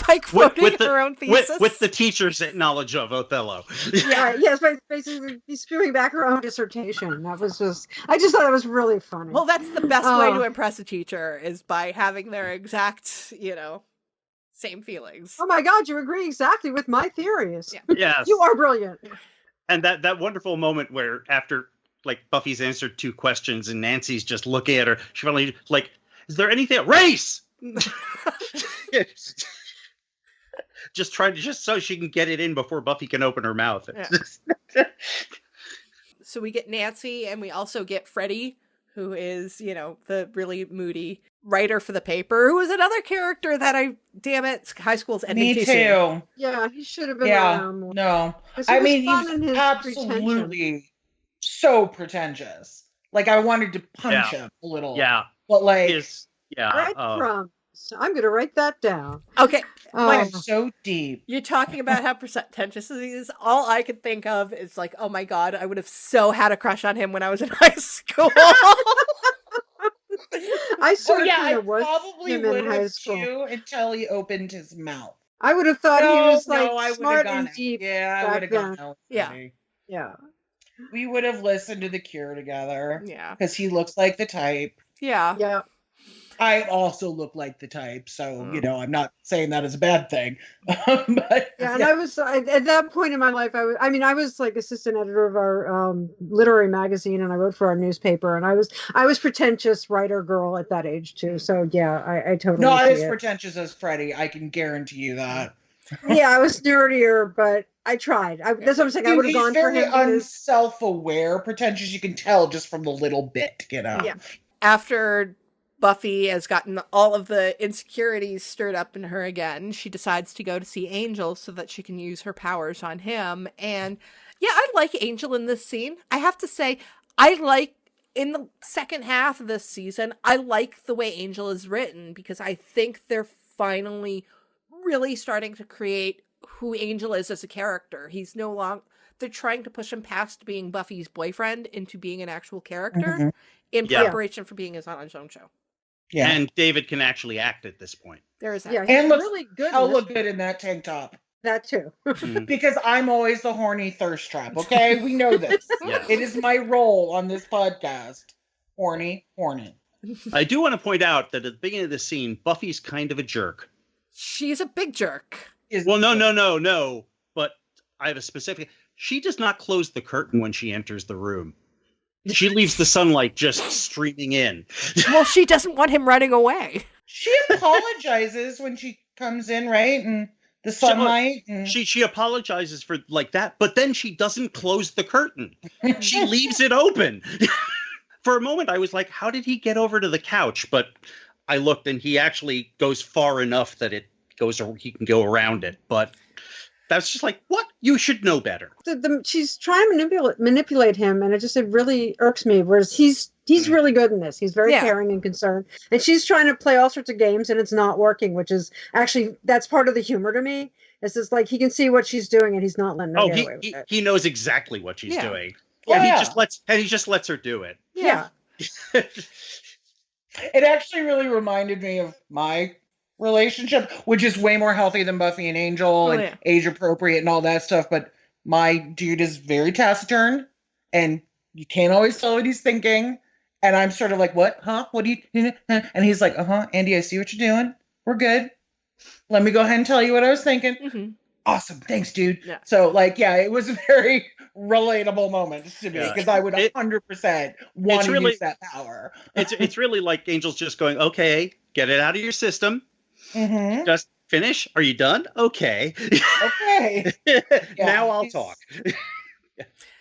by quoting her own thesis. With the teacher's knowledge of Othello. Yeah, yes, basically be spewing back her own dissertation. That was I just thought it was really funny. Well, that's the best way to impress a teacher is by having their exact, same feelings. Oh my God, you agree exactly with my theories. Yeah. Yes. You are brilliant. And that wonderful moment where after like Buffy's answered 2 questions and Nancy's just looking at her, she finally like, is there anything race? just so she can get it in before Buffy can open her mouth. Yeah. So we get Nancy, and we also get Freddie, who is, the really moody writer for the paper, who is another character that damn it, high school's ending Me too too. soon. Yeah, he should have been Yeah. around more. No. 'Cause he I was mean, fun he's in his absolutely so pretentious. Like, I wanted to punch him a little. Yeah. But, like, Breadcrumbs. I'm going to write that down. Okay. like, so deep. You're talking about how pretentious he is. All I could think of is like, oh my God, I would have so had a crush on him when I was in high school. I certainly I was probably him would in high have school. too until he opened his mouth. I would have thought he was like I would've smart gone and out. deep. Yeah, I back would have gone then. out. Yeah. Freddie. Yeah. We would have listened to The Cure together. Yeah. Because he looks like the type. Yeah. Yeah. I also look like the type, so I'm not saying that as a bad thing. But Yeah, and I was at that point in my life. I was like assistant editor of our literary magazine, and I wrote for our newspaper. And I was pretentious writer girl at that age too. So yeah, I totally not see as it. pretentious as Freddie. I can guarantee you that. Yeah, I was nerdier, but I tried. That's what I'm saying. I would have gone for very him. because- unself-aware, pretentious. You can tell just from the little bit, Yeah. After Buffy has gotten all of the insecurities stirred up in her again, she decides to go to see Angel so that she can use her powers on him. And yeah, I like Angel in this scene. I have to say, in the second half of this season, I like the way Angel is written because I think they're finally really starting to create who Angel is as a character. He's no longer... They're trying to push him past being Buffy's boyfriend into being an actual character in preparation for being on his own show. Yeah. And David can actually act at this point. There is that. Yeah, he's And looks really good. I'll in look this. good in that tank top. That too. Because I'm always the horny thirst trap, okay? We know this. Yeah. It is my role on this podcast. Horny. I do want to point out that at the beginning of the scene, Buffy's kind of a jerk. She's a big jerk. Well, no. But I have a specific... She does not close the curtain when she enters the room. She leaves the sunlight just streaming in. Well, she doesn't want him running away. She apologizes when she comes in, right? And the sunlight. And... She apologizes for like that, but then she doesn't close the curtain. She leaves it open. For a moment, I was like, how did he get over to the couch? But I looked, and he actually goes far enough that he can go around it. But that's just like, what? You should know better. She's trying to manipulate him, and it really irks me. Whereas he's really good in this. He's very caring and concerned, and she's trying to play all sorts of games, and it's not working. Which is actually that's part of the humor to me. It's just like he can see what she's doing, and he's not letting her get away with it. He knows exactly what she's doing. Oh, And yeah. he just lets her do it. Yeah. It actually really reminded me of my relationship, which is way more healthy than Buffy and Angel and age appropriate and all that stuff. But my dude is very taciturn, and you can't always tell what he's thinking. And I'm sort of like, what? Huh? What do you? And he's like, Andie, I see what you're doing. We're good. Let me go ahead and tell you what I was thinking. Mm-hmm. Awesome. Thanks, dude. Yeah. So, it was a very relatable moment to me because I would 100% want to use that power. It's really like Angel's just going, okay, get it out of your system. Mm-hmm. Just finish. Are you done? Okay. Okay. Now I'll talk.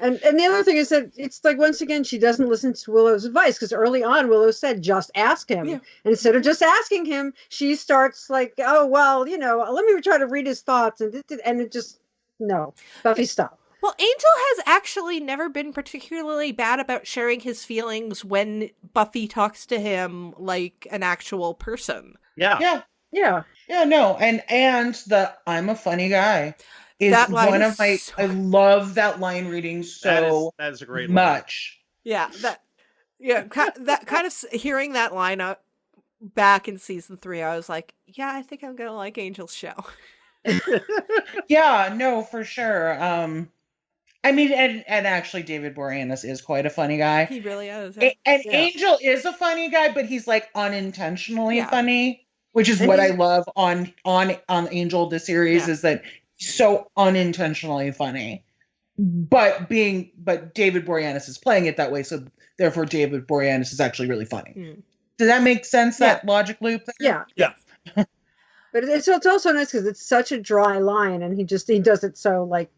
And the other thing is that it's like, once again, she doesn't listen to Willow's advice, because early on Willow said, just ask him. Yeah. And instead of just asking him, she starts like, oh, well, let me try to read his thoughts. And it just, no. Buffy, stop. Well, Angel has actually never been particularly bad about sharing his feelings when Buffy talks to him like an actual person. Yeah. No. And the I'm a funny guy is one of my I love that line reading so that is a great much. Line. That kind of hearing that line up back in season 3, I was like, yeah, I think I'm gonna like Angel's show. Yeah, no, for sure. I mean, and actually David Boreanaz is quite a funny guy. He really is. Angel is a funny guy, but he's like unintentionally funny, which is what I love on Angel the series is that he's so unintentionally funny. But David Boreanaz is playing it that way, so therefore David Boreanaz is actually really funny. Mm. Does that make sense? That logic loop? Yeah. But it's also nice because it's such a dry line, and he does it so like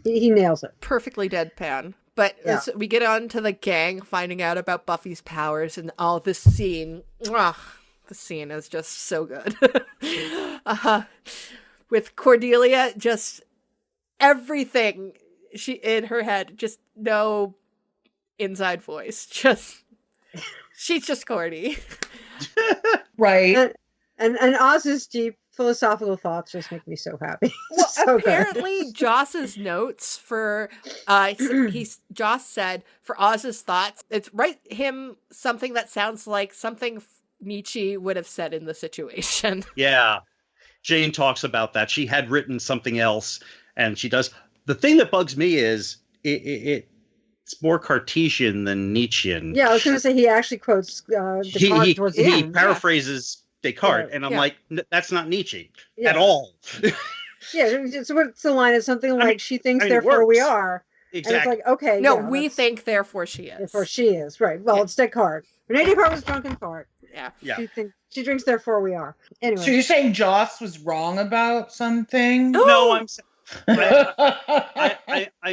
he nails it. Perfectly deadpan. But as we get on to the gang finding out about Buffy's powers and all this scene. The scene is just so good. With Cordelia, just everything she in her head, just no inside voice. She's just Cordy. Right. And Oz's deep philosophical thoughts just make me so happy. Well, so apparently good. Joss's notes for Joss said for Oz's thoughts, it's write him something that sounds like something Nietzsche would have said in the situation. Yeah. Jane talks about that. She had written something else, and she does. The thing that bugs me is it's more Cartesian than Nietzschean. Yeah, I was going to say he actually quotes Descartes towards the end. He paraphrases Descartes, and I'm like, that's not Nietzsche at all. So what's the line? It's something like, she thinks, therefore we are. Exactly. And it's like, okay. No, we think, therefore she is. Therefore she is, right. Well, it's Descartes. Renee Descartes was drunk in fart. Yeah. She drinks, therefore we are. Anyway. So you're saying Joss was wrong about something? No, I'm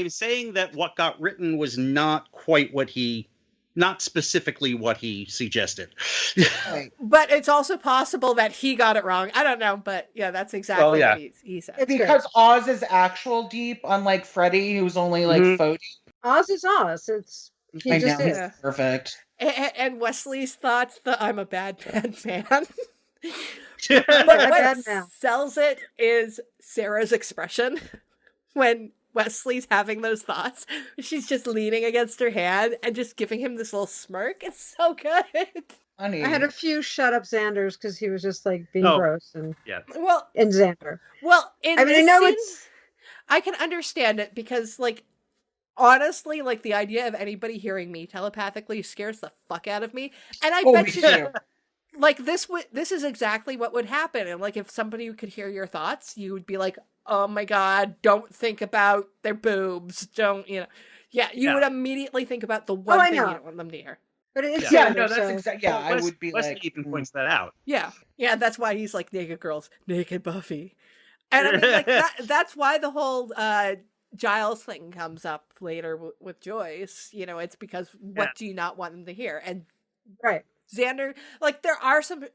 saying that what got written was not quite not specifically what he suggested. Right. But it's also possible that he got it wrong. I don't know, but that's exactly what he said. It's because Oz is actual deep, unlike Freddy, who's only like faux deep. Oz is Oz. He just is. Perfect. And Wesley's thoughts, I'm a bad man. But Bad what man. sells it is Sarah's expression when Wesley's having those thoughts. She's just leaning against her hand and just giving him this little smirk. It's so good. Honey. I had a few shut up Xanders because he was just like being Oh. gross and Well, Xander. well, in I mean, I this know scene, it's I can understand it because, like, honestly, like the idea of anybody hearing me telepathically scares the fuck out of me. And I Oh, bet me you, too. like, this is exactly what would happen. And like, if somebody could hear your thoughts, you would be like, "Oh my god, don't think about their boobs. Don't you know?" Yeah, you would immediately think about the one I thing you know. don't want them to hear. but it's Yeah, Xander, no, that's so exactly. Yeah, I would be Wesley like. even points that out. Yeah, yeah, that's why he's like naked girls, naked Buffy, and I mean like that's why the whole Giles thing comes up later with Joyce. You know, it's because what do you not want them to hear? And right. Xander, like there are some,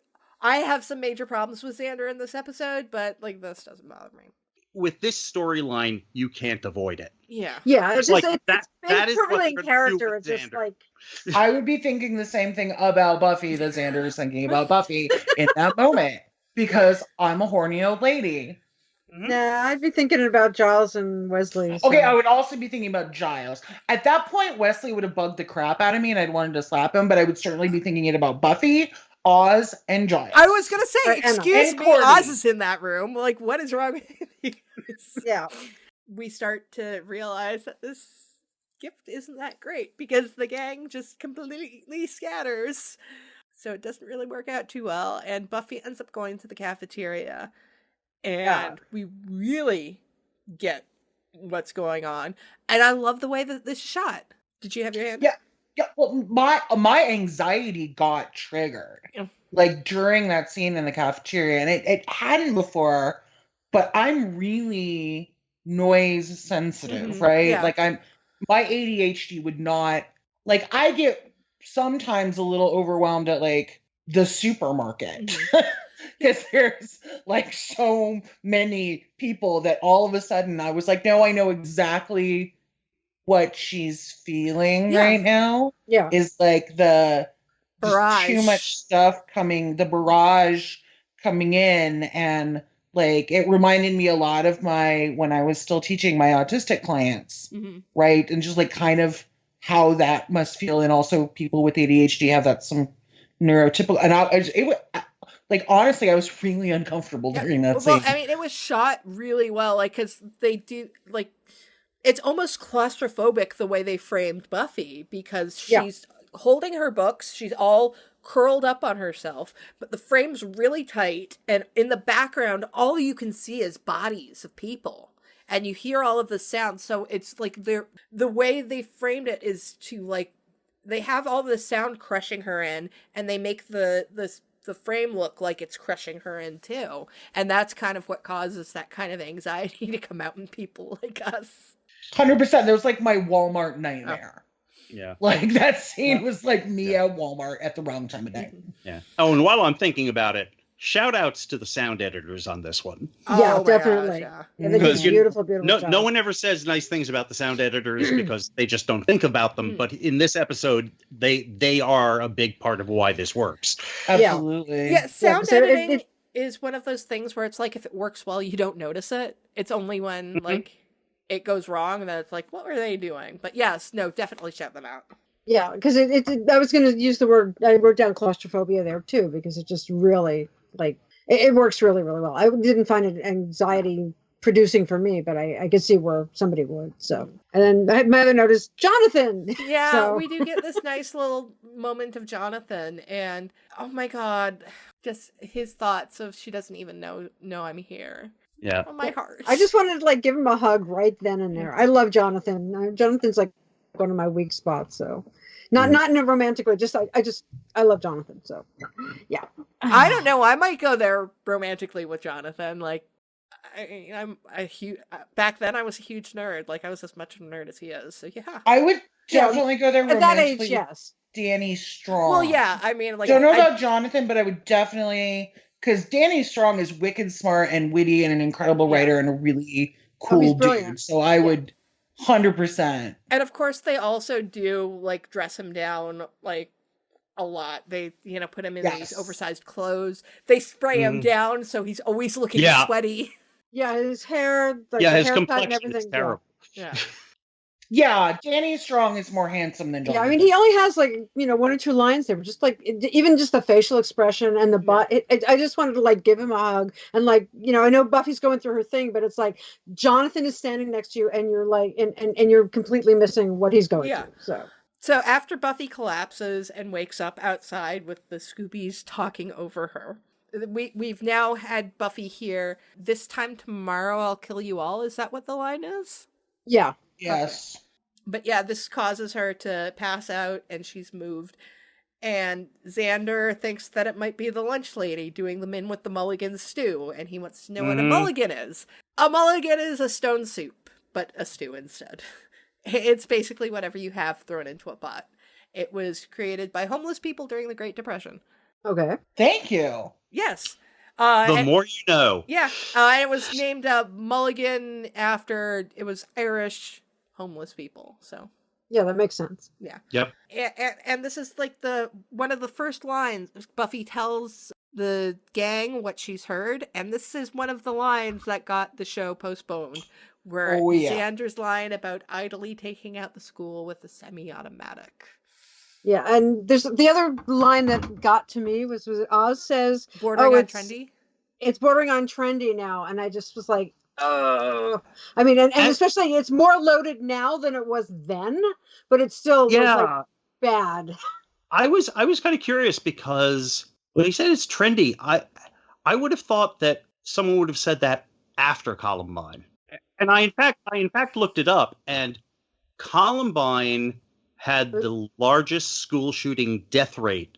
I have some major problems with Xander in this episode, but like this doesn't bother me. With this storyline, you can't avoid it. Yeah, Yeah, it's Like, just that is what perfectly in they're gonna do character. with It's just Xander. like I would be thinking the same thing about Buffy that Xander is thinking about Buffy in that moment because I'm a horny old lady. nah, I'd be thinking about Giles and Wesley. So. Okay, I would also be thinking about Giles. At that point, Wesley would have bugged the crap out of me and I'd wanted to slap him, but I would certainly be thinking it about Buffy, Oz, and Giles. I was gonna say, Or Emma. excuse And me, Courtney. Oz is in that room. Like, what is wrong with you? Yeah. We start to realize that this gift isn't that great because the gang just completely scatters. So it doesn't really work out too well. And Buffy ends up going to the cafeteria. And we really get what's going on. And I love the way that this is shot. Did you have your hand? Yeah. Yeah, well, my anxiety got triggered like during that scene in the cafeteria, and it hadn't before, but I'm really noise sensitive, right? Yeah. Like my ADHD would not, like, I get sometimes a little overwhelmed at like the supermarket because there's like so many people that all of a sudden I was like, no, I know exactly what she's feeling right now. Yeah. Is like the Barrage. too much stuff coming, the barrage coming in, and like it reminded me a lot of when I was still teaching my autistic clients, right? And just like kind of how that must feel, and also people with ADHD have that some neurotypical, and like honestly, I was really uncomfortable during that scene. Well, I mean, it was shot really well, like because they do like. It's almost claustrophobic the way they framed Buffy because she's holding her books. She's all curled up on herself, but the frame's really tight. And in the background, all you can see is bodies of people. And you hear all of the sounds. So it's like the way they framed it is to like, they have all the sound crushing her in and they make the frame look like it's crushing her in too. And that's kind of what causes that kind of anxiety to come out in people like us. 100%. That was like my Walmart nightmare. Yeah. Like that scene was like me at Walmart at the wrong time of day. Yeah. Oh, and while I'm thinking about it, shout outs to the sound editors on this one. Yeah, Oh my definitely. gosh, Yeah, they did beautiful job. No one ever says nice things about the sound editors because they just don't think about them. But in this episode, they are a big part of why this works. Absolutely. Yeah, sound so editing is one of those things where it's like if it works well, you don't notice it. It's only when like it goes wrong and then it's like, what were they doing? But yes, no, definitely shout them out. Yeah, because I was going to use the word, I wrote down claustrophobia there too, because it just really, like, it works really, really well. I didn't find it anxiety producing for me, but I could see where somebody would. So, and then my other note is Jonathan. Yeah, So. we do get this nice little moment of Jonathan, and oh my god, just his thoughts of she doesn't even know I'm here. Yeah. Oh my heart. I just wanted to like give him a hug right then and there. I love Jonathan. Jonathan's like one of my weak spots. So, not in a romantic way. Just I love Jonathan. So, yeah. I don't know. I might go there romantically with Jonathan. Like, I'm a huge. Back then, I was a huge nerd. Like, I was as much of a nerd as he is. So yeah. I would definitely go there At that romantically age, yes. Danny Strong. Well, yeah. I mean, like, don't know about Jonathan, but I would definitely, because Danny Strong is wicked smart and witty and an incredible writer and a really cool dude. So I would 100%. And of course, they also do like dress him down like a lot. They, put him in these oversized clothes. They spray him down so he's always looking sweaty. Yeah, his hair, like his haircut and complexion everything. is terrible. Yeah. Yeah, Danny Strong is more handsome than Jonathan. Yeah, I mean, he only has like, one or two lines there, but just like even just the facial expression and the butt. I just wanted to like give him a hug and like, I know Buffy's going through her thing, but it's like Jonathan is standing next to you and you're like, and you're completely missing what he's going through. So after Buffy collapses and wakes up outside with the Scoobies talking over her, we've now had Buffy here. This time tomorrow, I'll kill you all. Is that what the line is? Yeah. Yes. Okay. But yeah, this causes her to pass out and she's moved. And Xander thinks that it might be the lunch lady doing the men with the mulligan stew. And he wants to know what a mulligan is. A mulligan is a stone soup, but a stew instead. It's basically whatever you have thrown into a pot. It was created by homeless people during the Great Depression. Okay. Thank you. Yes. The more you know. Yeah. It was named Mulligan after, it was Irish homeless people. So. Yeah, that makes sense. Yeah. Yep. And this is like one of the first lines. Buffy tells the gang what she's heard. And this is one of the lines that got the show postponed. Where Xander's line about idly taking out the school with a semi-automatic. Yeah, and there's the other line that got to me was Oz says, bordering on trendy? It's bordering on trendy now. And I just was like, oh. I mean, and especially it's more loaded now than it was then, but it still was like bad. I was kind of curious because when he said it's trendy, I would have thought that someone would have said that after Columbine. And I in fact looked it up, and Columbine had the largest school shooting death rate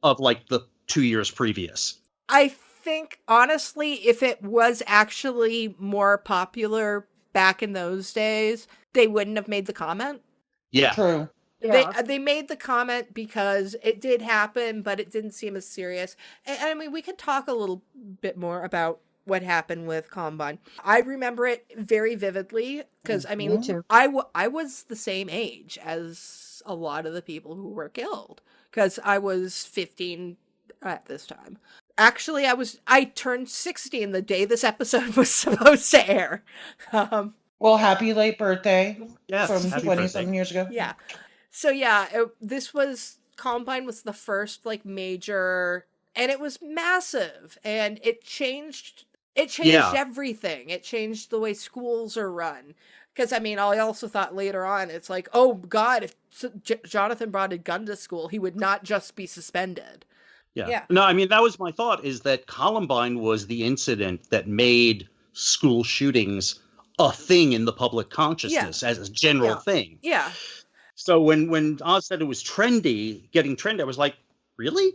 of like the 2 years previous. I think honestly, if it was actually more popular back in those days, they wouldn't have made the comment. Yeah, true. Yeah. They made the comment because it did happen, but it didn't seem as serious. And I mean, we could talk a little bit more about what happened with Columbine. I remember it very vividly because, I mean, I was the same age as a lot of the people who were killed because I was 15 at this time. Actually, I turned 16 the day this episode was supposed to air. Well, happy late birthday. Yes, from 20-something years ago. Yeah. So yeah, Columbine was the first like major, and it was massive, and it changed everything. It changed the way schools are run. Because, I mean, I also thought later on, it's like, oh, God, if Jonathan brought a gun to school, he would not just be suspended. Yeah. No, I mean, that was my thought, is that Columbine was the incident that made school shootings a thing in the public consciousness as a general thing. Yeah. So when Oz said it was getting trendy, I was like, really?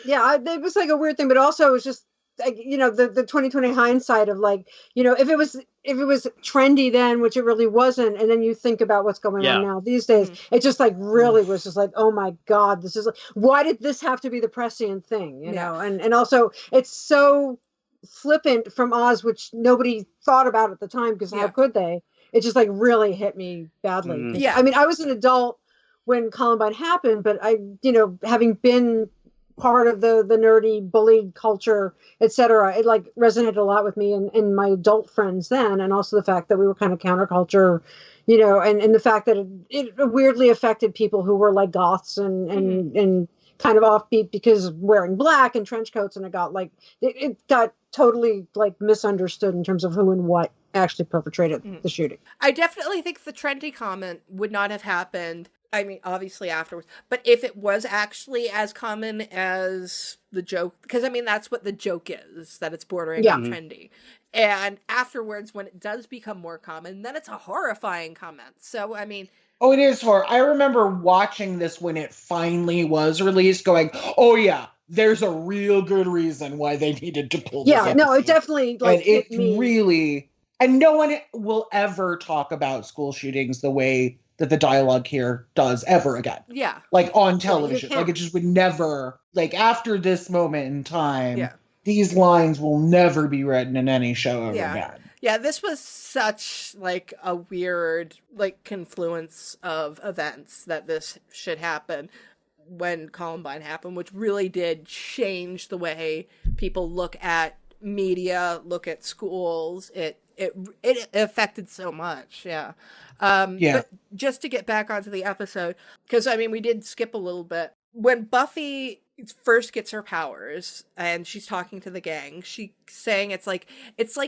Yeah, it was like a weird thing, but also it was just, like, the 2020 hindsight of like, if it was trendy then, which it really wasn't, and then you think about what's going on now these days, it just like really was just like, oh my God, this is why did this have to be the prescient thing, you know? And also it's so flippant from Oz, which nobody thought about at the time because how could they? It just like really hit me badly. Yeah, I mean, I was an adult when Columbine happened, but I, having been part of the nerdy bullied culture, etc., it like resonated a lot with me and my adult friends then, and also the fact that we were kind of counterculture, and the fact that it weirdly affected people who were like goths and kind of offbeat because wearing black and trench coats, and it got totally like misunderstood in terms of who and what actually perpetrated the shooting. I definitely think the trendy comment would not have happened, I mean, obviously afterwards, but if it was actually as common as the joke, because I mean, that's what the joke is, that it's bordering on trendy. And afterwards, when it does become more common, then it's a horrifying comment. So, I mean... Oh, it is horror. I remember watching this when it finally was released, going, oh yeah, there's a real good reason why they needed to pull this episode. No, it definitely, like, and it's really... And no one will ever talk about school shootings the way that the dialogue here does ever again. Yeah. Like on television. Like it just would never, like after this moment in time, these lines will never be written in any show ever again. Yeah, this was such like a weird like confluence of events that this should happen when Columbine happened, which really did change the way people look at media, look at schools. It it affected so much. Yeah. But just to get back onto the episode, because I mean, we did skip a little bit. When Buffy first gets her powers and she's talking to the gang, she's saying it's like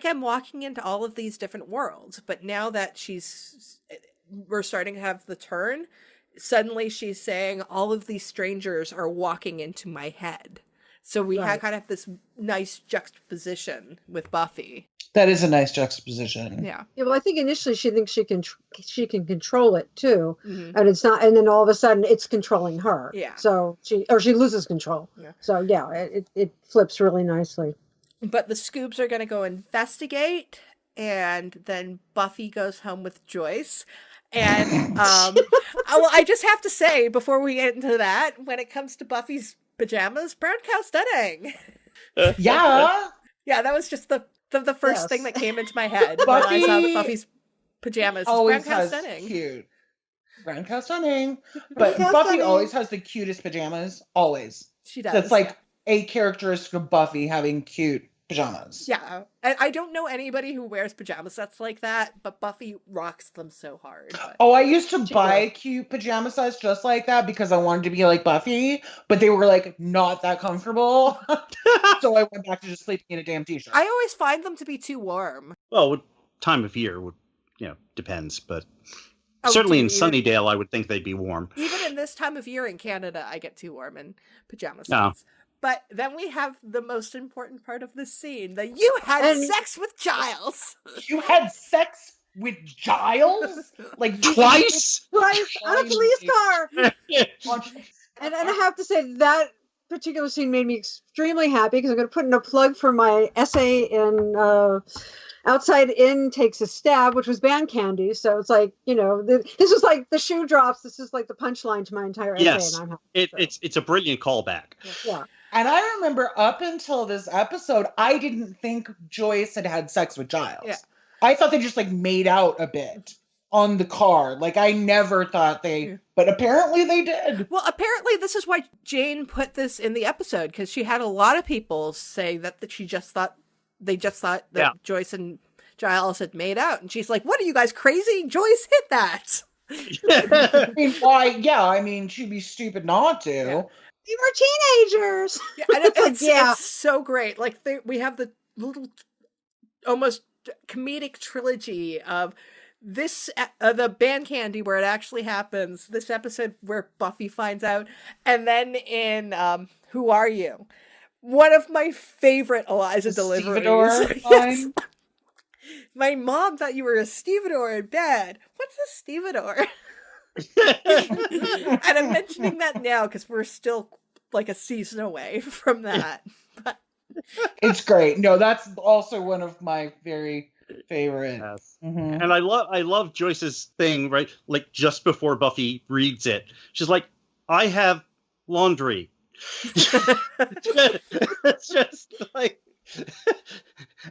I'm walking into all of these different worlds. But now that we're starting to have the turn, suddenly she's saying all of these strangers are walking into my head. So we had kind of this nice juxtaposition with Buffy. That is a nice juxtaposition. Yeah. Yeah, well, I think initially she thinks she can control it too, Mm-hmm. and it's not. And then all of a sudden, it's controlling her. Yeah. So she loses control. Yeah. So yeah, it flips really nicely. But the Scoobs are going to go investigate, and then Buffy goes home with Joyce. And I just have to say before we get into that, when it comes to Buffy's pajamas, brown cow stunning. Yeah. Yeah, that was just the first thing that came into my head Buffy when I saw Buffy's pajamas. Always Brown cow has stunning. cute. Brown cow stunning. But cow Buffy stunning. always has the cutest pajamas. Always. She does. That's like a characteristic of Buffy, having cute pajamas. Yeah. I don't know anybody who wears pajama sets like that, but Buffy rocks them so hard. But... Oh, I used to buy cute pajama sets just like that because I wanted to be like Buffy, but they were like not that comfortable. So I went back to just sleeping in a damn t-shirt. I always find them to be too warm. Well, time of year would, depends, but certainly in Sunnydale, I would think they'd be warm. Even in this time of year in Canada, I get too warm in pajama sets. Oh. But then we have the most important part of the scene, that you had sex with Giles. You had sex with Giles? Like twice? Right, on a police car. And I have to say that particular scene made me extremely happy because I'm going to put in a plug for my essay in Outside In Takes a Stab, which was band candy. So it's like, this was like the shoe drops. This is like the punchline to my entire essay. Yes, and I'm happy, it's a brilliant callback. Yeah. And I remember up until this episode, I didn't think Joyce had sex with Giles. Yeah. I thought they just like made out a bit on the car. Like I never thought but apparently they did. Well, apparently this is why Jane put this in the episode, because she had a lot of people say that they just thought that Joyce and Giles had made out. And she's like, what are you guys crazy? Joyce hit that. I mean, why? Yeah, I mean, she'd be stupid not to. Yeah. We were teenagers. Yeah, and it's so great. Like we have the little almost comedic trilogy of this, the band candy where it actually happens, this episode where Buffy finds out, and then in Who Are You? One of my favorite Eliza deliveries. Yes. My mom thought you were a stevedore in bed. What's a stevedore? And I'm mentioning that now because we're still like a season away from that. But it's great. No, that's also one of my very favorite. Yes. Mm-hmm. And I love Joyce's thing, right? Like just before Buffy reads it, she's like, "I have laundry." It's just like,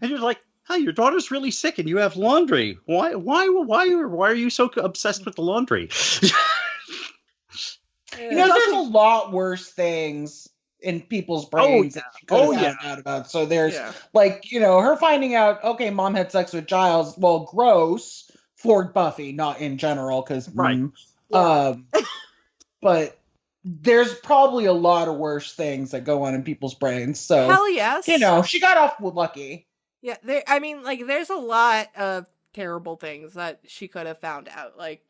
and you're like, "Oh, your daughter's really sick, and you have laundry. Why are you so obsessed with the laundry?" There's a lot worse things in people's brains that she could have found out about. So there's her finding out, okay, mom had sex with Giles. Well, gross for Buffy, not in general, because but there's probably a lot of worse things that go on in people's brains. So hell yes, she got off lucky. Yeah, there's a lot of terrible things that she could have found out. Like,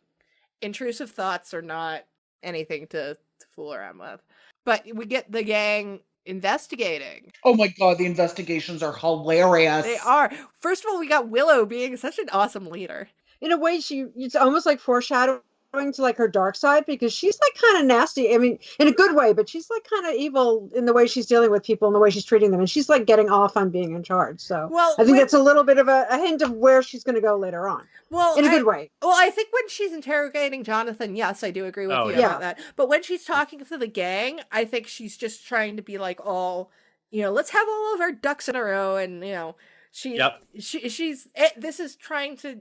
intrusive thoughts are not anything to fool around with. But we get the gang investigating. Oh my god, the investigations are hilarious. They are. First of all, we got Willow being such an awesome leader. In a way, it's almost like foreshadowing to like her dark side, because she's like kind of nasty. I mean, in a good way, but she's like kind of evil in the way she's dealing with people and the way she's treating them. And she's like getting off on being in charge. So I think that's a little bit of a hint of where she's going to go later on. Well, in a good way. Well, I think when she's interrogating Jonathan, yes, I do agree with you about that. But when she's talking to the gang, I think she's just trying to be like, let's have all of our ducks in a row. And, this is trying to,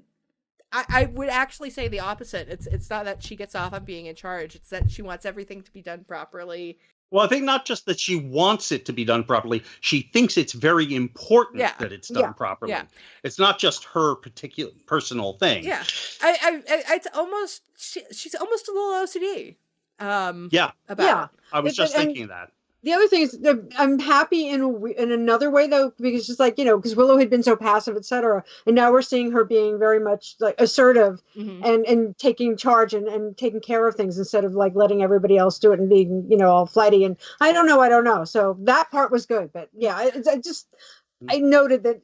I would actually say the opposite. It's not that she gets off on being in charge. It's that she wants everything to be done properly Well, I think not just that she wants it to be done properly, she thinks it's very important that it's done properly. Yeah. It's not just her particular personal thing. Yeah. It's almost, she's almost a little OCD. About it. I was just thinking that. The other thing is that I'm happy in another way, though, because it's like, because Willow had been so passive, etc. And now we're seeing her being very much like assertive and taking charge and taking care of things instead of like letting everybody else do it and being, all flighty. And I don't know. So that part was good. But yeah, I noted that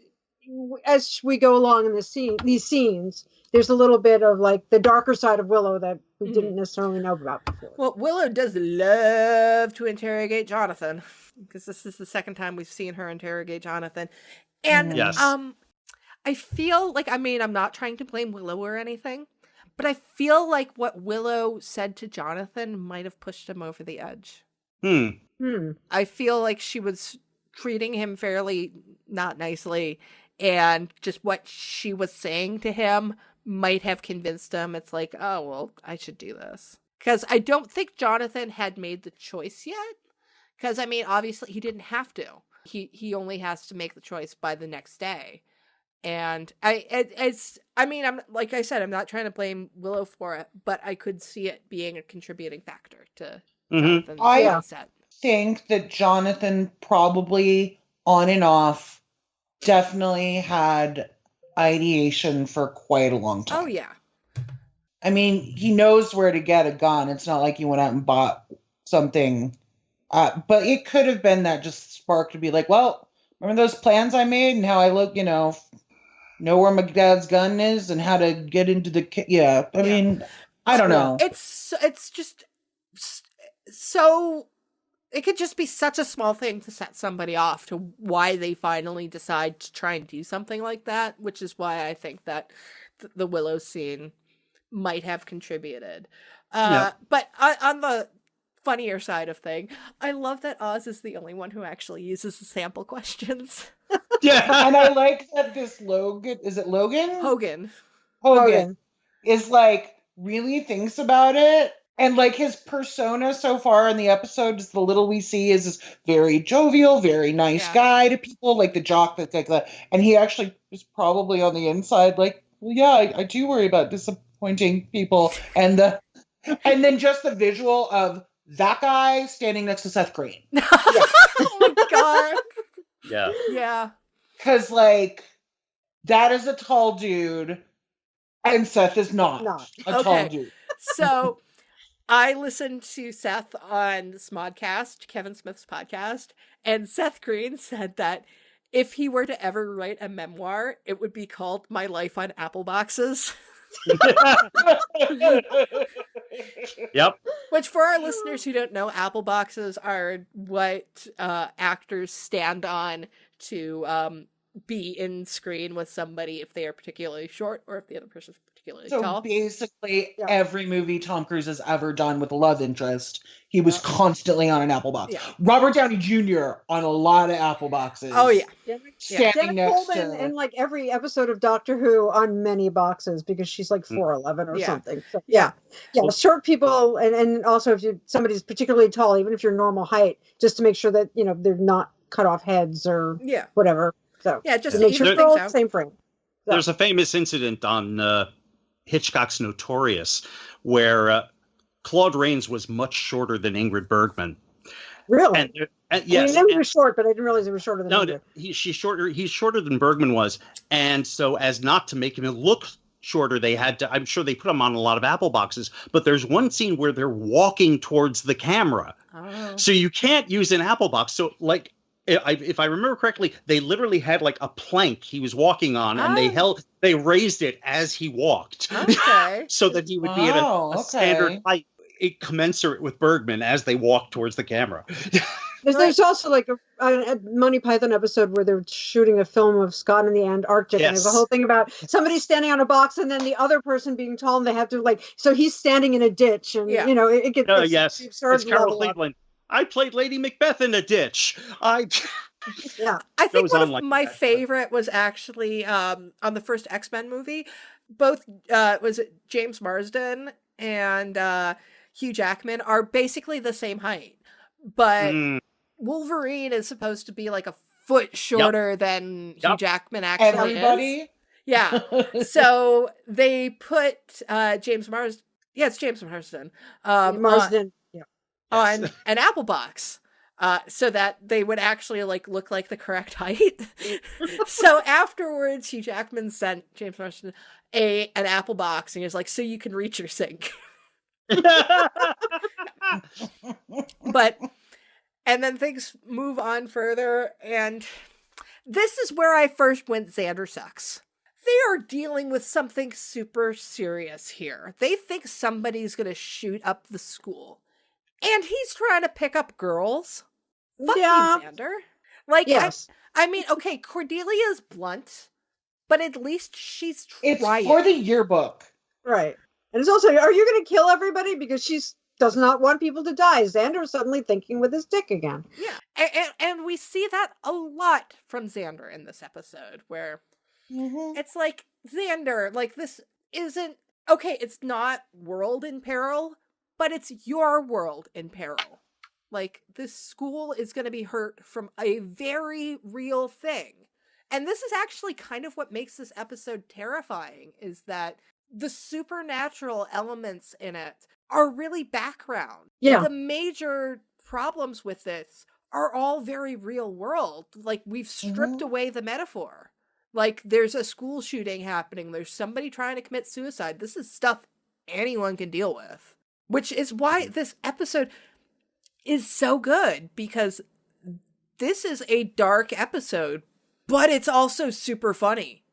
as we go along in these scenes, there's a little bit of like the darker side of Willow that we didn't necessarily know about before. Well, Willow does love to interrogate Jonathan, because this is the second time we've seen her interrogate Jonathan. And I feel like, I'm not trying to blame Willow or anything, but I feel like what Willow said to Jonathan might have pushed him over the edge. I feel like she was treating him fairly not nicely, and just what she was saying to him might have convinced him. It's like, oh, well, I should do this. Because I don't think Jonathan had made the choice yet. Because, obviously he didn't have to. He only has to make the choice by the next day. And I'm like I said, I'm not trying to blame Willow for it, but I could see it being a contributing factor to Jonathan's mindset. I think that Jonathan probably on and off definitely had ideation for quite a long time. Oh, yeah. He knows where to get a gun. It's not like he went out and bought something. But it could have been that just spark to be like, well, remember those plans I made and how I look, know where my dad's gun is and how to get into the... I don't know. It's just so... It could just be such a small thing to set somebody off to why they finally decide to try and do something like that, which is why I think that the Willow scene might have contributed. But on the funnier side of thing, I love that Oz is the only one who actually uses the sample questions. Yeah, and I like that this Logan, is it Logan? Hogan is like really thinks about it. And like his persona so far in the episode, just the little we see, is this very jovial, very nice guy to people, like the jock that's like that. And he actually is probably on the inside like, well, yeah, I do worry about disappointing people. And then just the visual of that guy standing next to Seth Green. Oh my god. Yeah. Yeah. Because like that is a tall dude, and Seth is not a tall dude. So I listened to Seth on Smodcast, Kevin Smith's podcast, and Seth Green said that if he were to ever write a memoir, it would be called My Life on Apple Boxes. Yep. Which, for our listeners who don't know, Apple Boxes are what actors stand on to be in screen with somebody if they are particularly short or if the other person's particularly tall. So basically, every movie Tom Cruise has ever done with a love interest, he was constantly on an Apple box. Yeah. Robert Downey Jr. on a lot of Apple boxes. Oh yeah, standing next to in like every episode of Doctor Who on many boxes because she's like 4'11" or something. So, short people and also if somebody's particularly tall, even if you're normal height, just to make sure that they're not cut off heads or whatever. So just to make sure they're all the same frame. So. There's a famous incident on Hitchcock's Notorious where Claude Rains was much shorter than Ingrid Bergman. Really? And yes, I knew he was short, but I didn't realize he was shorter than Ingrid. He's shorter than Bergman was, and so as not to make him look shorter, they had to. I'm sure they put him on a lot of Apple boxes, but there's one scene where they're walking towards the camera, so you can't use an Apple box. So like. If I remember correctly, they literally had like a plank he was walking on, and they raised it as he walked, so that he would be at a standard height, commensurate with Bergman as they walked towards the camera. There's also like a Monty Python episode where they're shooting a film of Scott in the Antarctic, and there's a whole thing about somebody standing on a box and then the other person being tall, and they have to so he's standing in a ditch, and it gets it's Carol Cleveland. I played Lady Macbeth in a ditch. I think one of my favorite was actually on the first X-Men movie. Both was it James Marsden and Hugh Jackman are basically the same height, but Wolverine is supposed to be like a foot shorter than Hugh Jackman actually Everybody? is. Yeah. So they put James Marsden. Yeah, it's James Marsden. Marsden. On an apple box. So that they would actually like look like the correct height. So afterwards, Hugh Jackman sent James Marsden an apple box, and he was like, "So you can reach your sink." But and then things move on further, and this is where I first went, Xander sucks. They are dealing with something super serious here. They think somebody's going to shoot up the school. And he's trying to pick up girls. Fuck you, Xander. Like, yes. I mean, okay, Cordelia's blunt, but at least she's trying. It's for the yearbook. Right. And it's also, are you going to kill everybody? Because she does not want people to die. Xander's suddenly thinking with his dick again. Yeah. And we see that a lot from Xander in this episode, where it's like, Xander, like, this isn't, okay, it's not world in peril, but it's your world in peril. Like, this school is going to be hurt from a very real thing. And this is actually kind of what makes this episode terrifying, is that the supernatural elements in it are really background. Yeah. The major problems with this are all very real world. Like, we've stripped away the metaphor. Like, there's a school shooting happening. There's somebody trying to commit suicide. This is stuff anyone can deal with. Which is why this episode is so good, because this is a dark episode, but it's also super funny.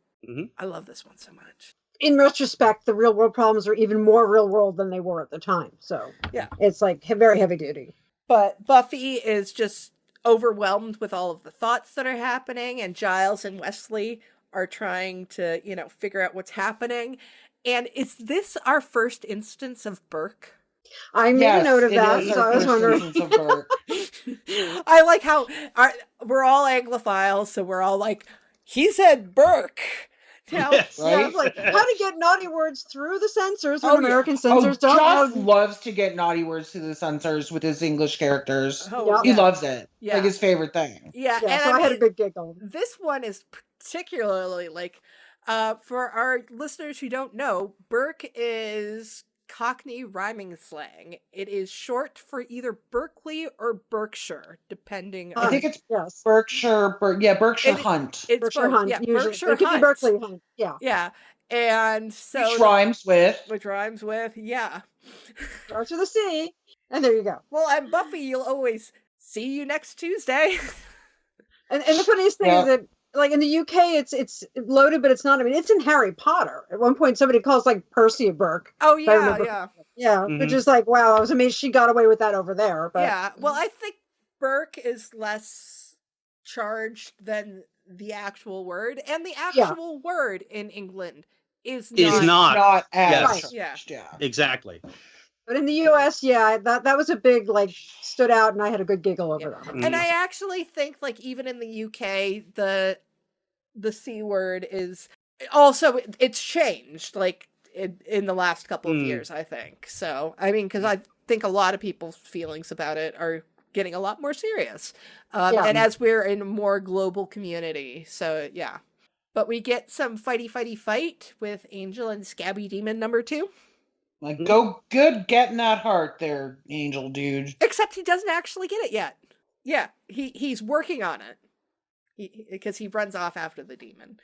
I love this one so much. In retrospect, the real world problems are even more real world than they were at the time. So yeah, it's like very heavy duty. But Buffy is just overwhelmed with all of the thoughts that are happening, and Giles and Wesley are trying to, figure out what's happening. And is this our first instance of Burke? I made a note of that, so I was wondering. I like how we're all Anglophiles, so we're all like, he said Burke. Now, Yes, right? Yeah, like how to get naughty words through the censors when American censors don't Josh know. loves to get naughty words through the censors with his English characters. Yep. He loves it. Yeah. Like his favorite thing. Yeah, and so I had a big giggle. This one is particularly like, for our listeners who don't know, Burke is Cockney rhyming slang. It is short for either Berkeley or Berkshire, depending on... I think it's Berkshire, Berkshire Hunt. It's Berkshire Hunt, yeah, usually. Berkshire It could Hunt. be Berkeley Hunt, yeah. Yeah, and so... Which rhymes with, yeah. Starts with a C, and there you go. Well, I'm Buffy, you'll always see you next Tuesday. And the funniest thing is that, like, in the UK, it's loaded, but it's not. I mean, it's in Harry Potter. At one point, somebody calls, like, Percy a Burke. Oh, yeah. Yeah, which is like, wow, I was amazed she got away with that over there. But yeah, well, I think Burke is less charged than the actual word, and the actual word in England is not as charged. Yeah. Exactly. But in the US, that was a big, like, stood out, and I had a good giggle over that. And I actually think, like, even in the UK, the C word is also, it's changed, like, in the last couple of years, I think. So, I mean, because I think a lot of people's feelings about it are getting a lot more serious. And as we're in a more global community. So, yeah. But we get some fight with Angel and Scabby Demon number 2. Like, go good getting that heart there, Angel dude. Except he doesn't actually get it yet. Yeah, he's working on it. Because he runs off after the demon.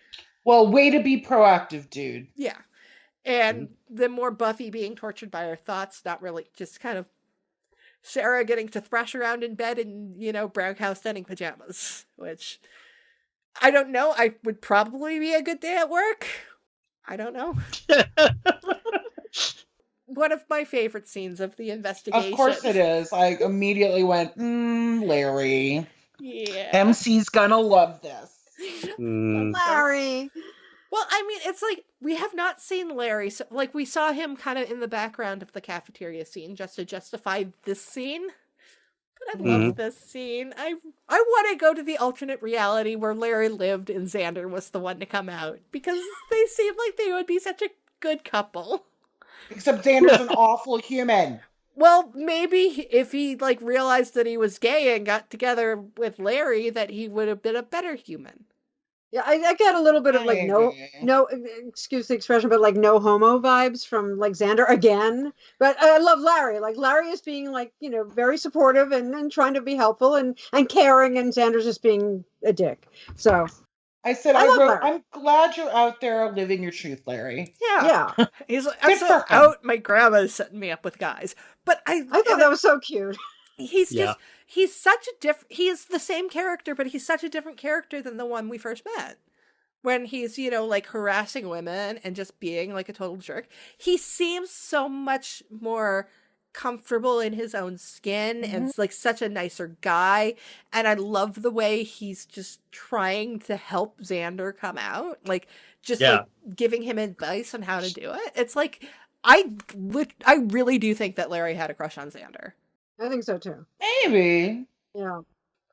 Well, way to be proactive, dude. Yeah. And the more Buffy being tortured by her thoughts, not really, just kind of Sarah getting to thrash around in bed in, brown cow stunning pajamas, which I don't know. I would probably be a good day at work. I don't know. One of my favorite scenes of the investigation. Of course it is. I immediately went, Larry. Yeah. Emcee's gonna love this. Larry. Well, I mean, it's like, we have not seen Larry. So, like, we saw him kind of in the background of the cafeteria scene just to justify this scene. But I love this scene. I want to go to the alternate reality where Larry lived and Xander was the one to come out. Because they seem like they would be such a good couple. Except Xander's an awful human. Well, maybe if he like realized that he was gay and got together with Larry, that he would have been a better human. Yeah, I get a little bit of like no, excuse the expression, but like no homo vibes from like Xander again. But I love Larry. Like Larry is being like, very supportive and trying to be helpful and caring, and Xander's just being a dick. So I said, I love wrote, Larry. I'm glad you're out there living your truth, Larry. Yeah. Yeah. He's like, Good I'm so for him. out. My grandma's setting me up with guys. But I thought that was so cute. he's Yeah. just he's such a different. He is the same character, but he's such a different character than the one we first met. When he's, like harassing women and just being like a total jerk, he seems so much more comfortable in his own skin and like such a nicer guy. And I love the way he's just trying to help Xander come out, like just like giving him advice on how to do it. It's like I really do think that Larry had a crush on Xander. I think so too. Maybe. Yeah.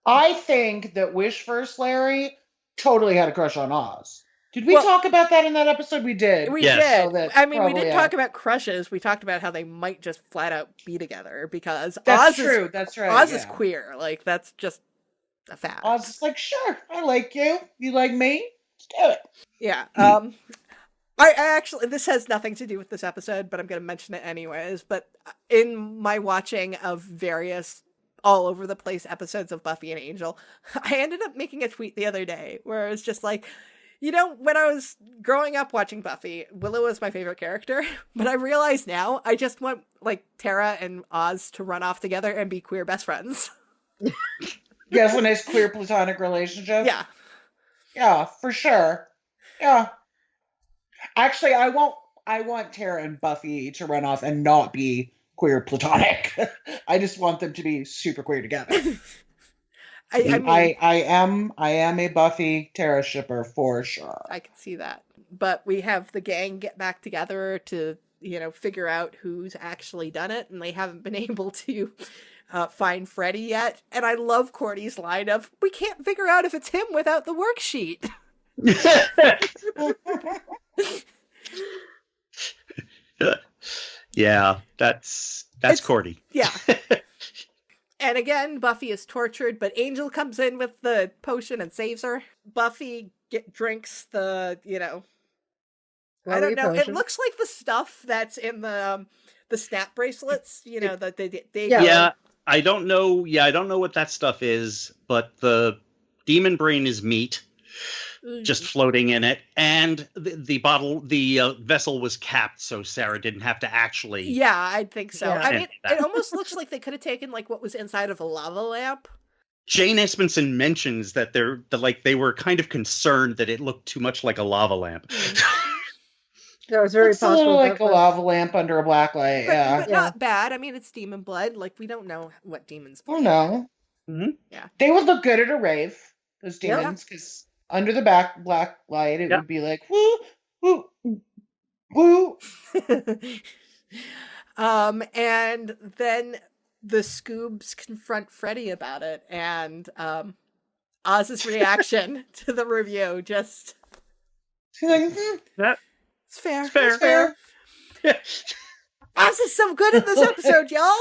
I think that Wish First Larry totally had a crush on Oz. Did we talk about that in that episode? We did. We Yes. did. So that's I mean, we probably didn't talk about crushes. We talked about how they might just flat out be together because That's Oz true. is That's right. Oz yeah. is queer. Like that's just a fact. Oz is like, sure, I like you. You like me? Let's do it. Yeah. I actually, this has nothing to do with this episode, but I'm going to mention it anyways. But in my watching of various all over the place episodes of Buffy and Angel, I ended up making a tweet the other day where it was just like, when I was growing up watching Buffy, Willow was my favorite character, but I realize now I just want like Tara and Oz to run off together and be queer best friends. Yes, a nice queer platonic relationship. Yeah. Yeah, for sure. Yeah. Actually, I want Tara and Buffy to run off and not be queer platonic. I just want them to be super queer together. I mean, I am a Buffy Tara shipper for sure. I can see that. But we have the gang get back together to, figure out who's actually done it, and they haven't been able to find Freddy yet. And I love Courtney's line of, we can't figure out if it's him without the worksheet. Yeah, that's Cordy. Yeah. And again, Buffy is tortured, but Angel comes in with the potion and saves her. Buffy drinks the, I don't know. Potion. It looks like the stuff that's in the snap bracelets, that they Yeah, I don't know. Yeah, I don't know what that stuff is, but the demon brain is meat, just floating in it, and the vessel was capped, so Sarah didn't have to actually. Yeah, I think so. Yeah. I mean, it almost looks like they could have taken like what was inside of a lava lamp. Jane Espenson mentions that they were kind of concerned that it looked too much like a lava lamp. That was very It's a possible. little like a lava lamp under a black light. But Yeah. not bad. I mean, it's demon blood. Like, we don't know what demons Oh no. Mhm. Yeah. They would look good at a rave, those Yeah. demons, because under the black light, it Yep. would be like woo, woo, woo. And then the Scoobs confront Freddy about it, and Oz's reaction to the review just She's like, it's fair. It's fair. That's fair. Oz is so good in this episode, y'all.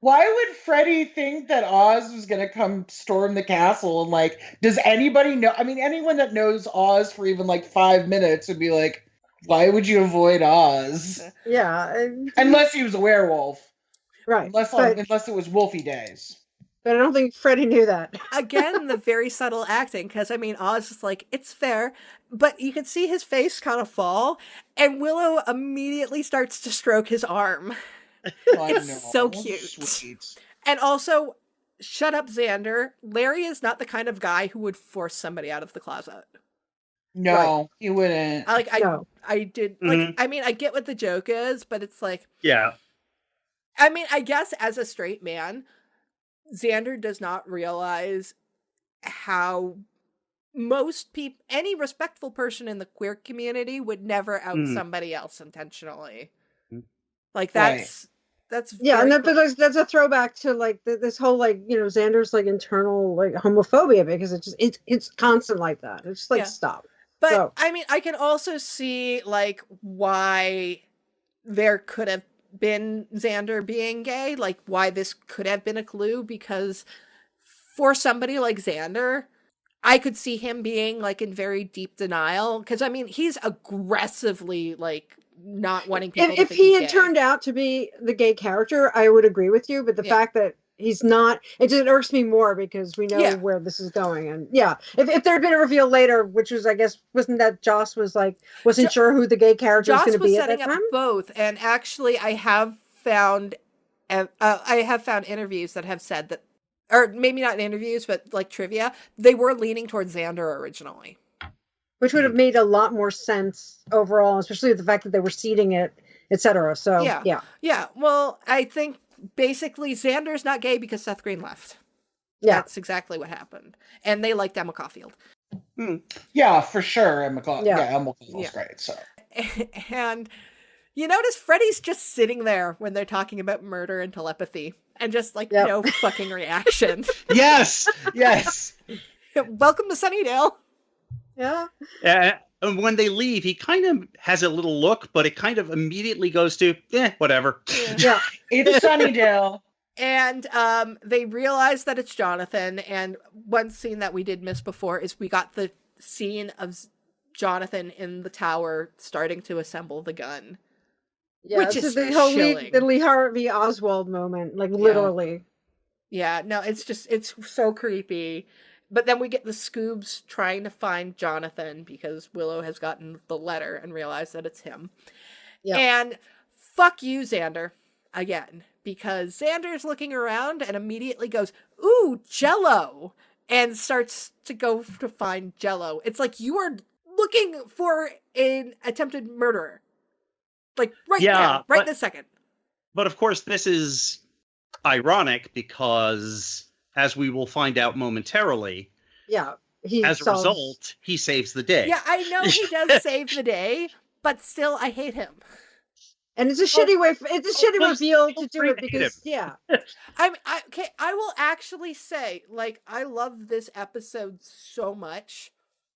Why would Freddy think that Oz was gonna come storm the castle? And like, does anybody know? I mean, anyone that knows Oz for even like 5 minutes would be like, why would you avoid Oz? Yeah. Unless he was a werewolf. Right. Unless it was Wolfie days. But I don't think Freddy knew that. Again, the very subtle acting, because I mean, Oz is like, it's fair, but you can see his face kind of fall, and Willow immediately starts to stroke his arm. It's so cute. Sweet. And also, shut up, Xander. Larry is not the kind of guy who would force somebody out of the closet. No, he wouldn't. No. I did, like, I mean, I get what the joke is, but it's like, Yeah. I mean, I guess as a straight man, Xander does not realize how most people, any respectful person in the queer community would never out somebody else intentionally. Like that's Yeah, very and that's a throwback to like this whole like Xander's like internal like homophobia, because it's constant like that. It's just like Yeah. stop. But I mean, I can also see like why there could have been Xander being gay, like why this could have been a clue, because for somebody like Xander, I could see him being like in very deep denial, because I mean he's aggressively like not wanting people to If think he he's had gay. turned out to be the gay character, I would agree with you. But the fact that he's not, it just irks me more because we know where this is going. And if there had been a reveal later, which was, I guess, wasn't that Joss was like, wasn't sure who the gay character was going to be at that time? Joss was setting up both, and actually I have found interviews that have said that, or maybe not interviews, but like trivia, they were leaning towards Xander originally. Which would have made a lot more sense overall, especially with the fact that they were seeding it, etc. So, yeah. Well, I think basically Xander's not gay because Seth Green left. Yeah. That's exactly what happened. And they liked Emma Caulfield. Yeah, for sure. Emma Caulfield's great. So. And you notice Freddy's just sitting there when they're talking about murder and telepathy and just like no fucking reaction. Yes. Welcome to Sunnydale. Yeah. And when they leave, he kind of has a little look, but it kind of immediately goes to, whatever. Yeah, it's Sunnydale. And they realize that it's Jonathan. And one scene that we did miss before is we got the scene of Jonathan in the tower starting to assemble the gun. Yeah, which is the whole chilling. Lee Harvey Oswald moment, like literally. Yeah, no, it's so creepy. But then we get the Scoobs trying to find Jonathan because Willow has gotten the letter and realized that it's him. Yeah. And fuck you, Xander, again. Because Xander's looking around and immediately goes, ooh, Jell-O! And starts to go to find Jell-O. It's like you are looking for an attempted murderer. Like right now, right this second. But of course, this is ironic because, as we will find out momentarily, as a result, he saves the day. Yeah, I know he does save the day, but still, I hate him. And it's a shitty way. It's a shitty reveal to do it because I will actually say, like, I love this episode so much.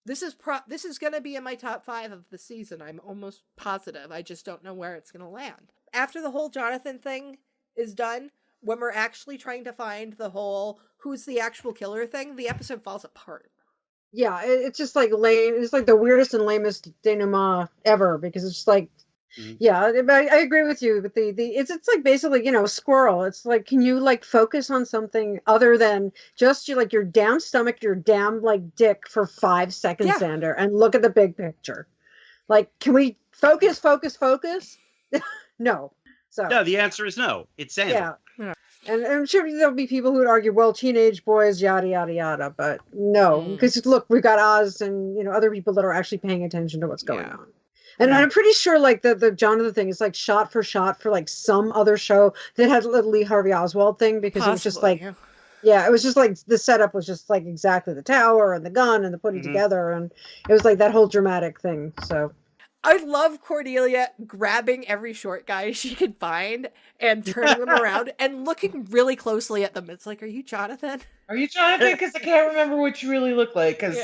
This is going to be in my top 5 of the season. I'm almost positive. I just don't know where it's going to land. After the whole Jonathan thing is done, when we're actually trying to find the whole who's the actual killer thing, the episode falls apart. Yeah, it's just like lame. It's like the weirdest and lamest denouement ever because it's just like, I agree with you. But it's like basically, squirrel. It's like, can you like focus on something other than just your damn stomach, your damn like dick for 5 seconds, Xander, and look at the big picture. Like, can we focus? No. So no, the answer is no. It's Xander. Yeah. And I'm sure there'll be people who would argue, well, teenage boys, yada, yada, yada. But no, because look, we've got Oz and, other people that are actually paying attention to what's going on. And I'm pretty sure like the Jonathan thing is like shot for like some other show that had a little Lee Harvey Oswald thing because it was just like, it was just like the setup was just like exactly the tower and the gun and the putting together. And it was like that whole dramatic thing. So. I love Cordelia grabbing every short guy she could find and turning them around and looking really closely at them. It's like, are you Jonathan? Are you Jonathan? Because I can't remember what you really look like. Because,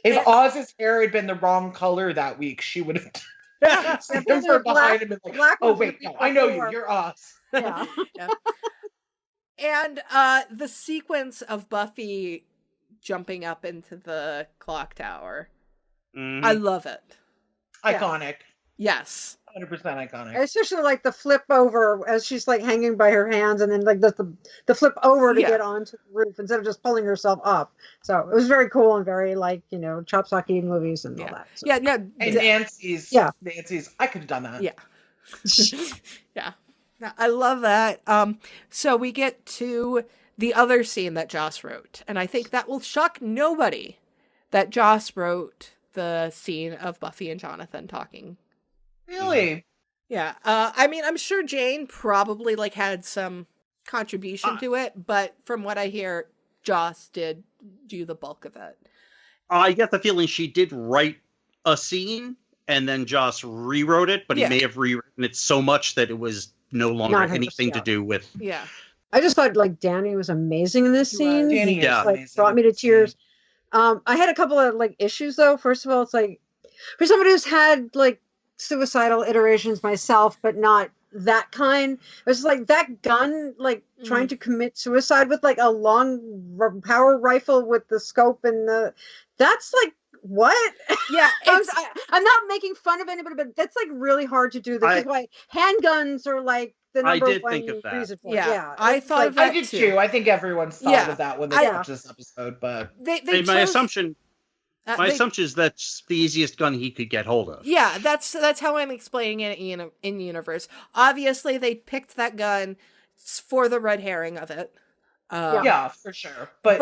if Oz's hair had been the wrong color that week, she would have seen him from behind him and been like, oh, wait, no, I know you. You're Oz. Yeah. And the sequence of Buffy jumping up into the clock tower. I love it. Iconic. Yes. 100% iconic. Especially like the flip over as she's like hanging by her hands and then like the flip over to get onto the roof instead of just pulling herself up. So it was very cool and very like, Chopsocky movies and all that. So. Yeah, no. And Nancy's, I could have done that. Yeah. Yeah. I love that. So we get to the other scene that Joss wrote. And I think that will shock nobody that Joss wrote the scene of Buffy and Jonathan talking. Really? Yeah. I mean, I'm sure Jane probably like had some contribution to it, but from what I hear, Joss did do the bulk of it. I get the feeling she did write a scene and then Joss rewrote it, but he may have rewritten it so much that it was no longer anything to do with. Yeah. I just thought like Danny was amazing in this scene. Danny brought me to tears. I had a couple of like issues though. First of all, it's like for somebody who's had like suicidal iterations myself, but not that kind. It's like that gun, like trying to commit suicide with like a long power rifle with the scope and that's like, what? Yeah, I'm not making fun of anybody, but that's like really hard to do. This is why handguns are like the number did one think of that. reason for Yeah, it. I It's thought like, of that I did too. too. I think everyone's thought of that when they watched this episode, but they my chose- assumption assumption is that's the easiest gun he could get hold of. Yeah, that's how I'm explaining it in universe. Obviously, they picked that gun for the red herring of it. Yeah, for sure. But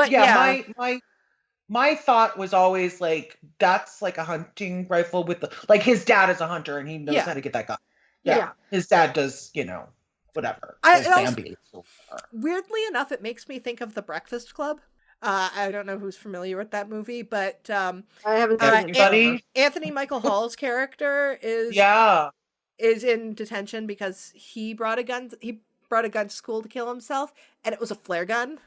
my thought was always like, that's like a hunting rifle with the, like, his dad is a hunter and he knows how to get that gun. Yeah. His dad does, whatever. Weirdly enough, it makes me think of The Breakfast Club. I don't know who's familiar with that movie, but I haven't seen it. Anthony Michael Hall's character is in detention because he brought a gun. He brought a gun to school to kill himself, and it was a flare gun.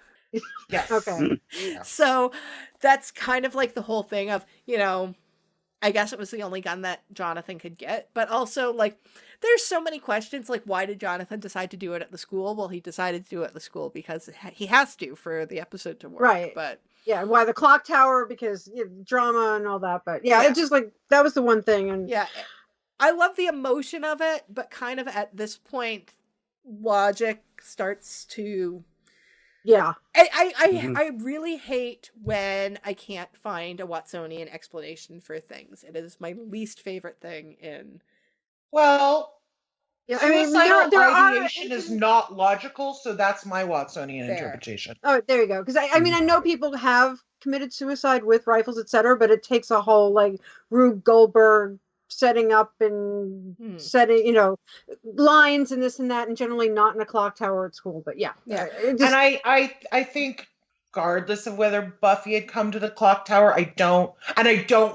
Yes. Okay. So that's kind of like the whole thing of, I guess it was the only gun that Jonathan could get, but also like there's so many questions like, why did Jonathan decide to do it at the school? Well, he decided to do it at the school because he has to for the episode to work. Right. But yeah, why the clock tower? Because drama and all that. But it just like that was the one thing. And I love the emotion of it, but kind of at this point, logic starts to. Yeah. I really hate when I can't find a Watsonian explanation for things. It is my least favorite thing in. Well, I mean, suicidal ideation is not logical, so that's my Watsonian interpretation. Oh, there you go. Because I mean, I know people have committed suicide with rifles, etc., but it takes a whole like Rube Goldberg setting up and setting, lines and this and that, and generally not in a clock tower at school. But and I think, regardless of whether Buffy had come to the clock tower, I don't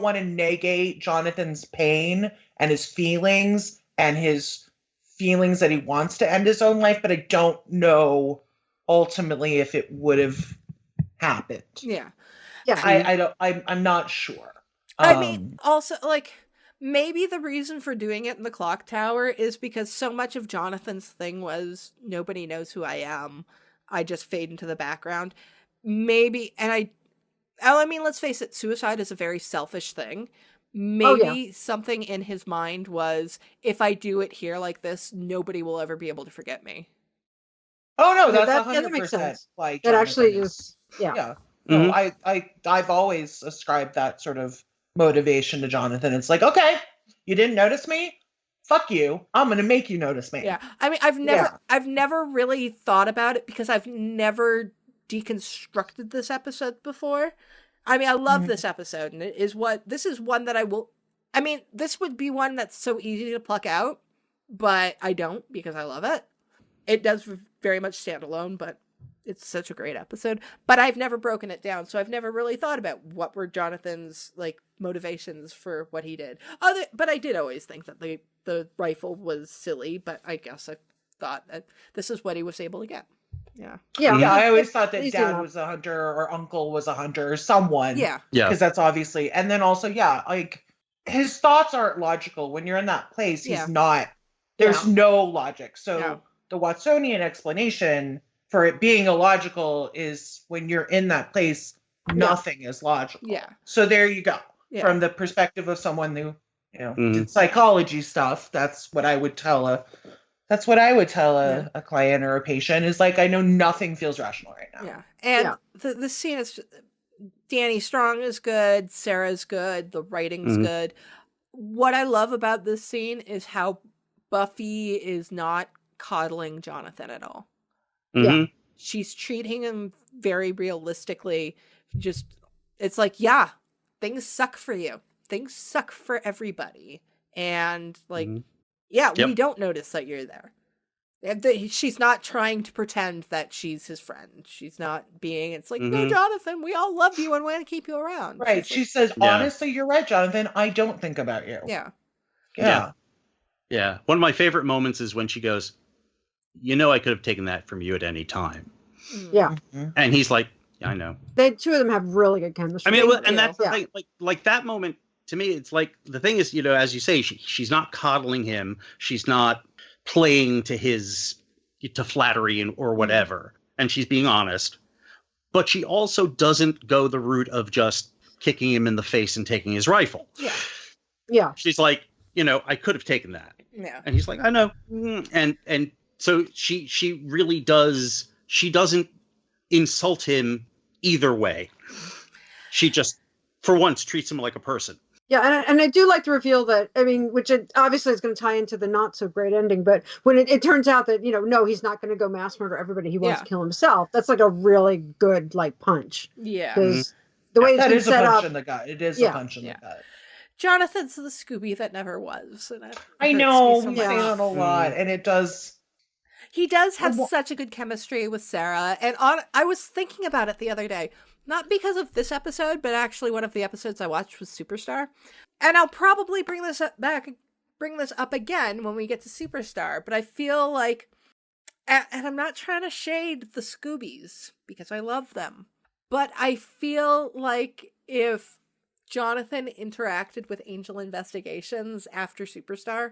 want to negate Jonathan's pain and his feelings that he wants to end his own life, but I don't know ultimately if it would have happened. Yeah. I'm not sure. I mean, also like. Maybe the reason for doing it in the clock tower is because so much of Jonathan's thing was nobody knows who I am. I just fade into the background. Maybe, and I mean, let's face it, suicide is a very selfish thing. Maybe something in his mind was, if I do it here like this, nobody will ever be able to forget me. Oh no, that's 100% that makes sense. Like that actually is, yeah. No, I've always ascribed that sort of motivation to Jonathan. It's like, okay, you didn't notice me? Fuck you. I'm going to make you notice me. Yeah. I mean, I've never really thought about it because I've never deconstructed this episode before. I mean, I love this episode, and this is one that this would be one that's so easy to pluck out, but I don't because I love it. It does very much stand alone, but it's such a great episode. But I've never broken it down, so I've never really thought about what were Jonathan's like motivations for what he did. But I did always think that the rifle was silly, but I guess I thought that this is what he was able to get. Yeah. I always thought that dad was a hunter or uncle was a hunter or someone. Yeah. Because that's obviously, and then also, like his thoughts aren't logical. When you're in that place, he's not, there's no logic. So the Watsonian explanation for it being illogical is when you're in that place, nothing is logical. Yeah. So there you go. Yeah. From the perspective of someone who, did psychology stuff, that's what I would tell a client or a patient is like, I know nothing feels rational right now. Yeah. And the scene is, Danny Strong is good, Sarah's good, the writing's good. What I love about this scene is how Buffy is not coddling Jonathan at all. Mm-hmm. Yeah. She's treating him very realistically. Just, it's like, things suck for you. Things suck for everybody. And like, we don't notice that you're there. She's not trying to pretend that she's his friend. She's not being, it's like, no, Jonathan, we all love you and want to keep you around. Right. She says, honestly, you're right, Jonathan. I don't think about you. Yeah. One of my favorite moments is when she goes, I could have taken that from you at any time. Yeah. And he's like, I know. The two of them have really good chemistry. I mean, and that's like that moment to me. It's like the thing is, as you say, she's not coddling him. She's not playing to flattery or whatever, and she's being honest. But she also doesn't go the route of just kicking him in the face and taking his rifle. Yeah. Yeah. She's like, I could have taken that. Yeah. And he's like, I know. And so she really does. She doesn't insult him either way. She just, for once, treats him like a person. Yeah, and I do like to reveal that, I mean, which obviously is going to tie into the not so great ending, but when it turns out that, no, he's not going to go mass murder everybody, he wants to kill himself, that's like a really good, like, punch. Yeah. Because the way it's That been is a set punch up, in the gut. It is a punch in the gut. Jonathan's the Scooby that never was. And I know, we we say that a lot, and it does... He does have such a good chemistry with Sarah, and I was thinking about it the other day, not because of this episode, but actually one of the episodes I watched was Superstar. And I'll probably bring this up again when we get to Superstar, but I feel like, and I'm not trying to shade the Scoobies, because I love them, but I feel like if Jonathan interacted with Angel Investigations after Superstar,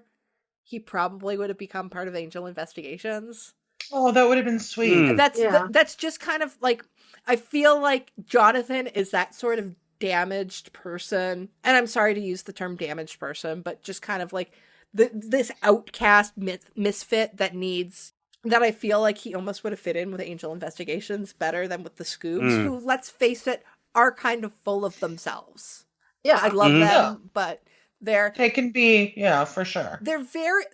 he probably would have become part of Angel Investigations. Oh, that would have been sweet. That's just kind of like, I feel like Jonathan is that sort of damaged person, and I'm sorry to use the term damaged person, but just kind of like this outcast misfit that I feel like he almost would have fit in with Angel Investigations better than with the Scoobs, who, let's face it, are kind of full of themselves. Yeah, I love them, but they can be, for sure. They're very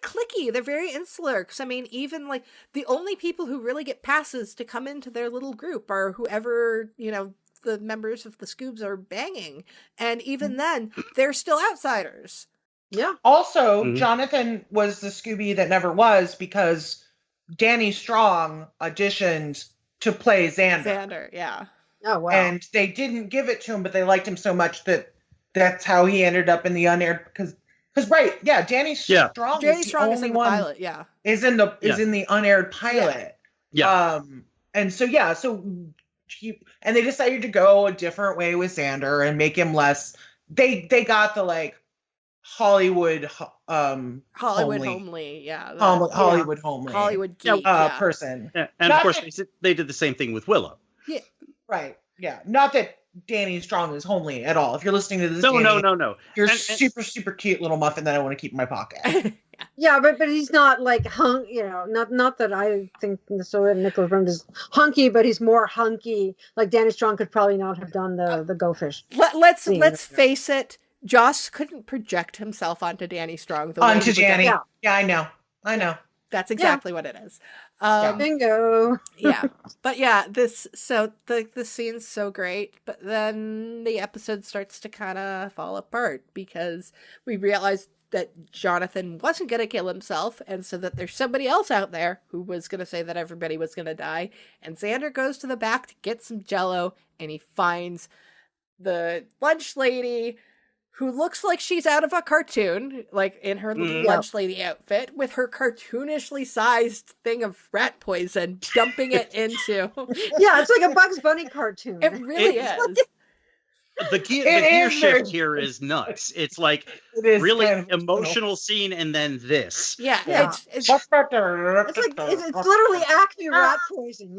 cliquey. They're very insular. Because I mean, even like the only people who really get passes to come into their little group are whoever the members of the Scoobs are banging, and even then, they're still outsiders. Yeah. Also, Jonathan was the Scooby that never was because Danny Strong auditioned to play Xander. Yeah. Oh wow. And they didn't give it to him, but they liked him so much that that's how he ended up in the unaired. Because Danny Strong is the only one. Pilot, is in the unaired pilot. Yeah. And so and they decided to go a different way with Xander and make him less. They got the like Hollywood homely, Hollywood homely, Hollywood geek, person. Yeah. And of course, they did the same thing with Willow. Yeah, right. Yeah, not that Danny Strong is homely at all. If you're listening to this, no. You're super cute little muffin that I want to keep in my pocket. Yeah, but he's not like not that I think necessarily Nicholas Brent is hunky, but he's more hunky. Like Danny Strong could probably not have done the Go Fish. Let's face it, Joss couldn't project himself onto Danny Strong onto Danny. Yeah, I know. That's exactly what it is. Bingo. Yeah, but this scene's so great, but then the episode starts to kind of fall apart because we realize that Jonathan wasn't going to kill himself, and so that there's somebody else out there who was going to say that everybody was going to die, and Xander goes to the back to get some Jell-O, and he finds the lunch lady who looks like she's out of a cartoon, like in her little lunch lady outfit, with her cartoonishly sized thing of rat poison, dumping it into... Yeah, it's like a Bugs Bunny cartoon. It really is. The gear shift here is nuts. It's like really emotional scene, and then this. Yeah. It's literally Acme rat poison.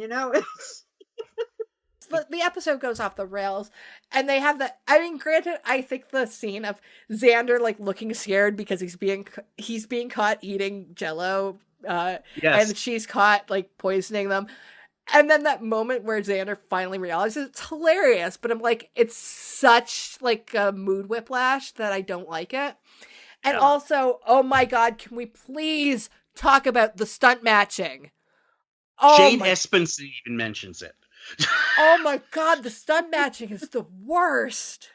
The episode goes off the rails, and they have that. I mean, granted, I think the scene of Xander like looking scared because he's being caught eating Jell-O, and she's caught like poisoning them. And then that moment where Xander finally realizes it's hilarious, but I'm like, it's such like a mood whiplash that I don't like it. And also, oh my God, can we please talk about the stunt matching? Jane Espenson even mentions it. Oh my God, the stunt matching is the worst.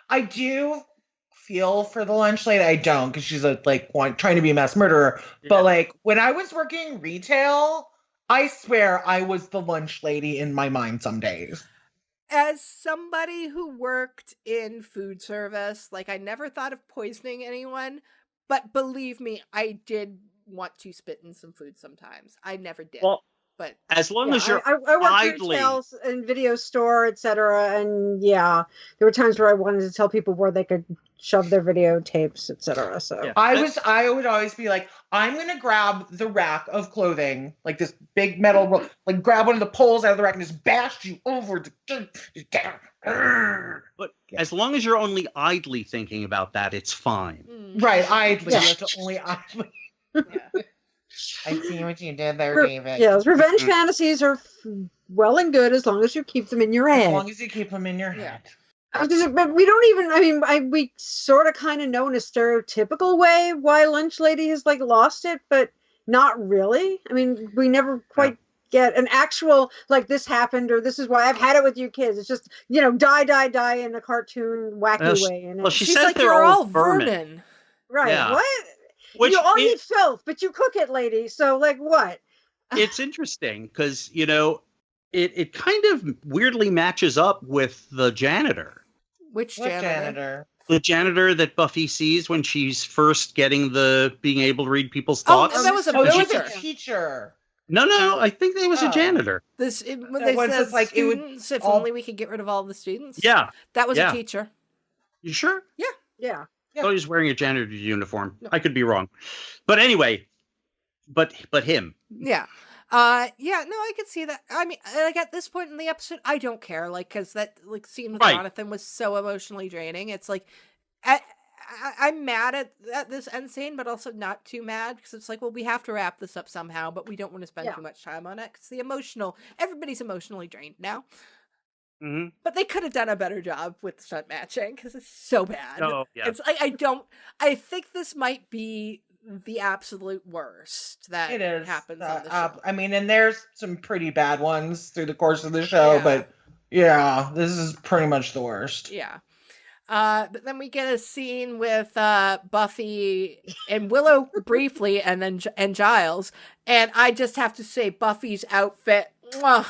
I do feel for the lunch lady. I don't, because she's trying to be a mass murderer. Yeah. But like when I was working retail, I swear I was the lunch lady in my mind some days. As somebody who worked in food service, like I never thought of poisoning anyone, but believe me, I did want to spit in some food sometimes. I never did. Well, But As long as you're I worked idly, retail and video store, etc. And yeah, there were times where I wanted to tell people where they could shove their videotapes, etc. So Yeah. I would always be like, I'm gonna grab the rack of clothing, like this big metal roll, like grab one of the poles out of the rack and just bash you over but as long as you're only idly thinking about that, it's fine. Right, idly. Yeah. You have to only idly. Yeah. I see what you did there, David. yes, revenge fantasies are well and good as long as you keep them in your As head. long as you keep them in your Yeah. head. But we don't even. I mean, we sort of kind of know in a stereotypical way why Lunch Lady has like lost it, but not really. I mean, we never quite get an actual like this happened or this is why I've had it with you kids. It's just die in a cartoon wacky way. And She She's says like, they're you're all vermin. vermin. right, Yeah. what? Which You all is- eat filth, but you cook it, lady. So like what? it's interesting because it kind of weirdly matches up with the janitor. Which What janitor? janitor? The janitor that Buffy sees when she's first getting the being able to read people's Oh, thoughts. that was a Oh, she's teacher. a teacher. No, I think that was a Oh. janitor. When they was said just like, it would students, if all- only we could get rid of all the students. Yeah. That was Yeah. a teacher. You sure? Yeah. Yeah. Oh, he's wearing a janitor's uniform. No. I could be wrong. But anyway, but him. Yeah. Yeah, no, I could see that. I mean, like at this point in the episode, I don't care, like, because that like scene with Right. Jonathan was so emotionally draining. It's like, I'm mad at this end scene, but also not too mad because it's like, well, we have to wrap this up somehow, but we don't want to spend Yeah. too much time on it because everybody's emotionally drained now. Mm-hmm. But they could have done a better job with stunt matching because it's so bad. Oh, yeah. It's like I think this might be the absolute worst that It is. happens on the show. I mean, and there's some pretty bad ones through the course of the show, Yeah. but yeah, this is pretty much the worst. Yeah. But then we get a scene with Buffy and Willow briefly, and then and Giles, and I just have to say Buffy's outfit. Mwah,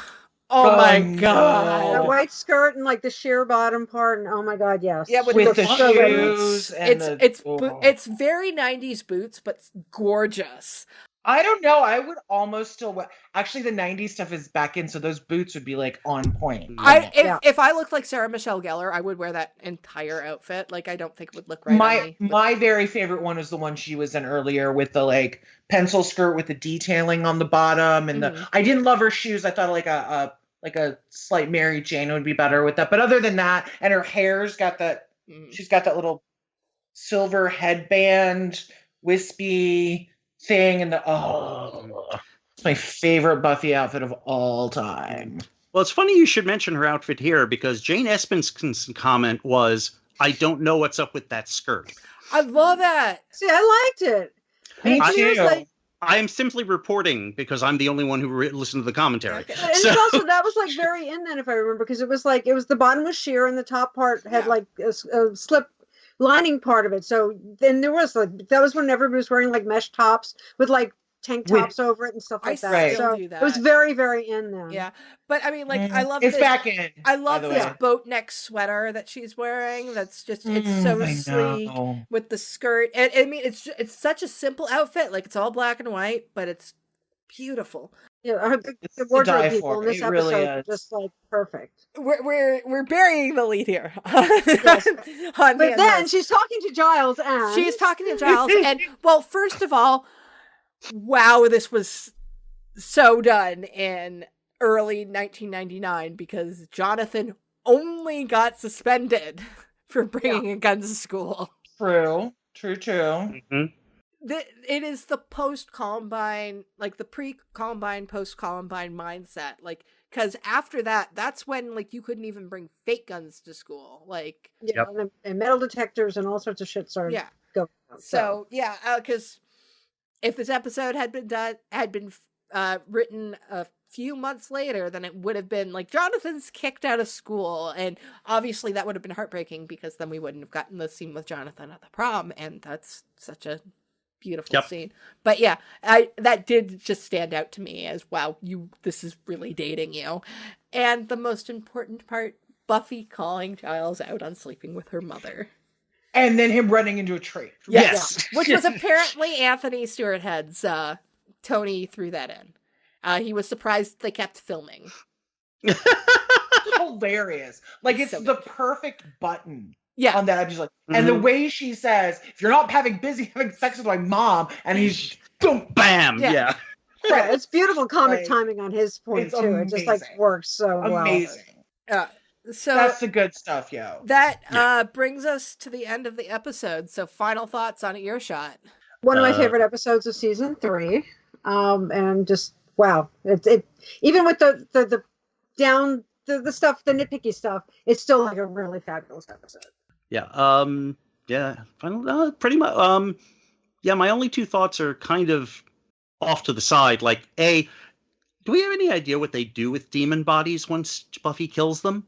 oh my no. god! That white skirt and like the sheer bottom part, and oh my god, yes. Yeah, With the so good. shoes and It's very 90s boots, but gorgeous. I don't know. I would almost still actually the 90s stuff is back in, so those boots would be like on point. If I looked like Sarah Michelle Gellar, I would wear that entire outfit. Like I don't think it would look right on me. My very favorite one was the one she was in earlier with the like pencil skirt with the detailing on the bottom and the I didn't love her shoes. I thought like a slight Mary Jane would be better with that. But other than that, and her hair's got that she's got that little silver headband, wispy thing, and it's my favorite Buffy outfit of all time. Well, it's funny you should mention her outfit here because Jane Espen's comment was, "I don't know what's up with that skirt." I love that. See, I liked it. Me And too. it was like- I am simply reporting because I'm the only one who listened to the commentary. Okay. and it's also that was like very in then if I remember because it was the bottom was sheer and the top part had like a slip lining part of it. So then there was like that was when everybody was wearing like mesh tops with like tank tops over it and stuff like that. Right. So do that. it was very very in then. Yeah, but I mean, like I love it's this. back in. I love by the this way. boat neck sweater that she's wearing. That's just it's so I sleek know. with the skirt. And I mean, it's such a simple outfit. Like it's all black and white, but it's beautiful. Yeah, the It's to wardrobe die people for. in this It really episode is. just like perfect. We're burying the lead here. Yes. On But the then end. she's talking to Giles and She's talking to Giles, and well, first of all, wow, this was so done in early 1999 because Jonathan only got suspended for bringing a gun to school. True. Mhm. It is the post-Columbine, like the pre-Columbine, post-Columbine mindset. Like, because after that, that's when like you couldn't even bring fake guns to school. Like, and metal detectors and all sorts of shit started yeah. going on. So yeah, because if this episode had been written a few months later, then it would have been like Jonathan's kicked out of school, and obviously that would have been heartbreaking because then we wouldn't have gotten the scene with Jonathan at the prom, and that's such a beautiful scene. But yeah, that did just stand out to me as wow, this is really dating you. And the most important part, Buffy calling Giles out on sleeping with her mother. And then him running into a tree. Yes. Which was apparently Anthony Stewart Head's Tony threw that in. He was surprised they kept filming. Hilarious. Like, it's So the good. perfect button Yeah. on that. I'm just like, and the way she says, if you're not having sex with my mom, and he's boom, Bam. Yeah. Yeah. Yeah, it's beautiful comic Like, timing on his point it's too. It just like amazing. works so well. amazing. So That's the good stuff, yo. that brings us to the end of the episode. So final thoughts on Earshot. One of my favorite episodes of season 3. And just wow. It even with the down the stuff, the nitpicky stuff, it's still like a really fabulous episode. Yeah. Yeah. Pretty much. Yeah. My only two thoughts are kind of off to the side. Like, do we have any idea what they do with demon bodies once Buffy kills them?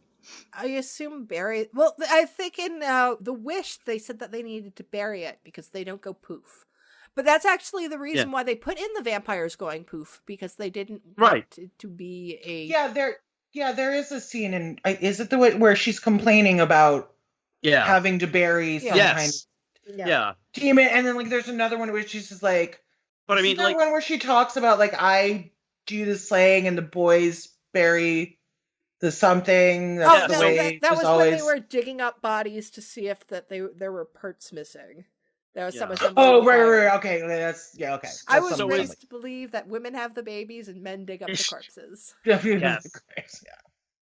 I assume bury. Well, I think in The Wish they said that they needed to bury it because they don't go poof. But that's actually the reason why they put in the vampires going poof, because they didn't want it to be a. There is a scene in. Is it the way where she's complaining about having to bury some kind of demon, and then like there's another one where she's just like. But I mean, like one where she talks about like I do the slaying and the boys bury the something. That's the way that was always... when they were digging up bodies to see if there were parts missing. There was some. Right. Okay, that's okay. I was raised to believe that women have the babies and men dig up the corpses. Yes.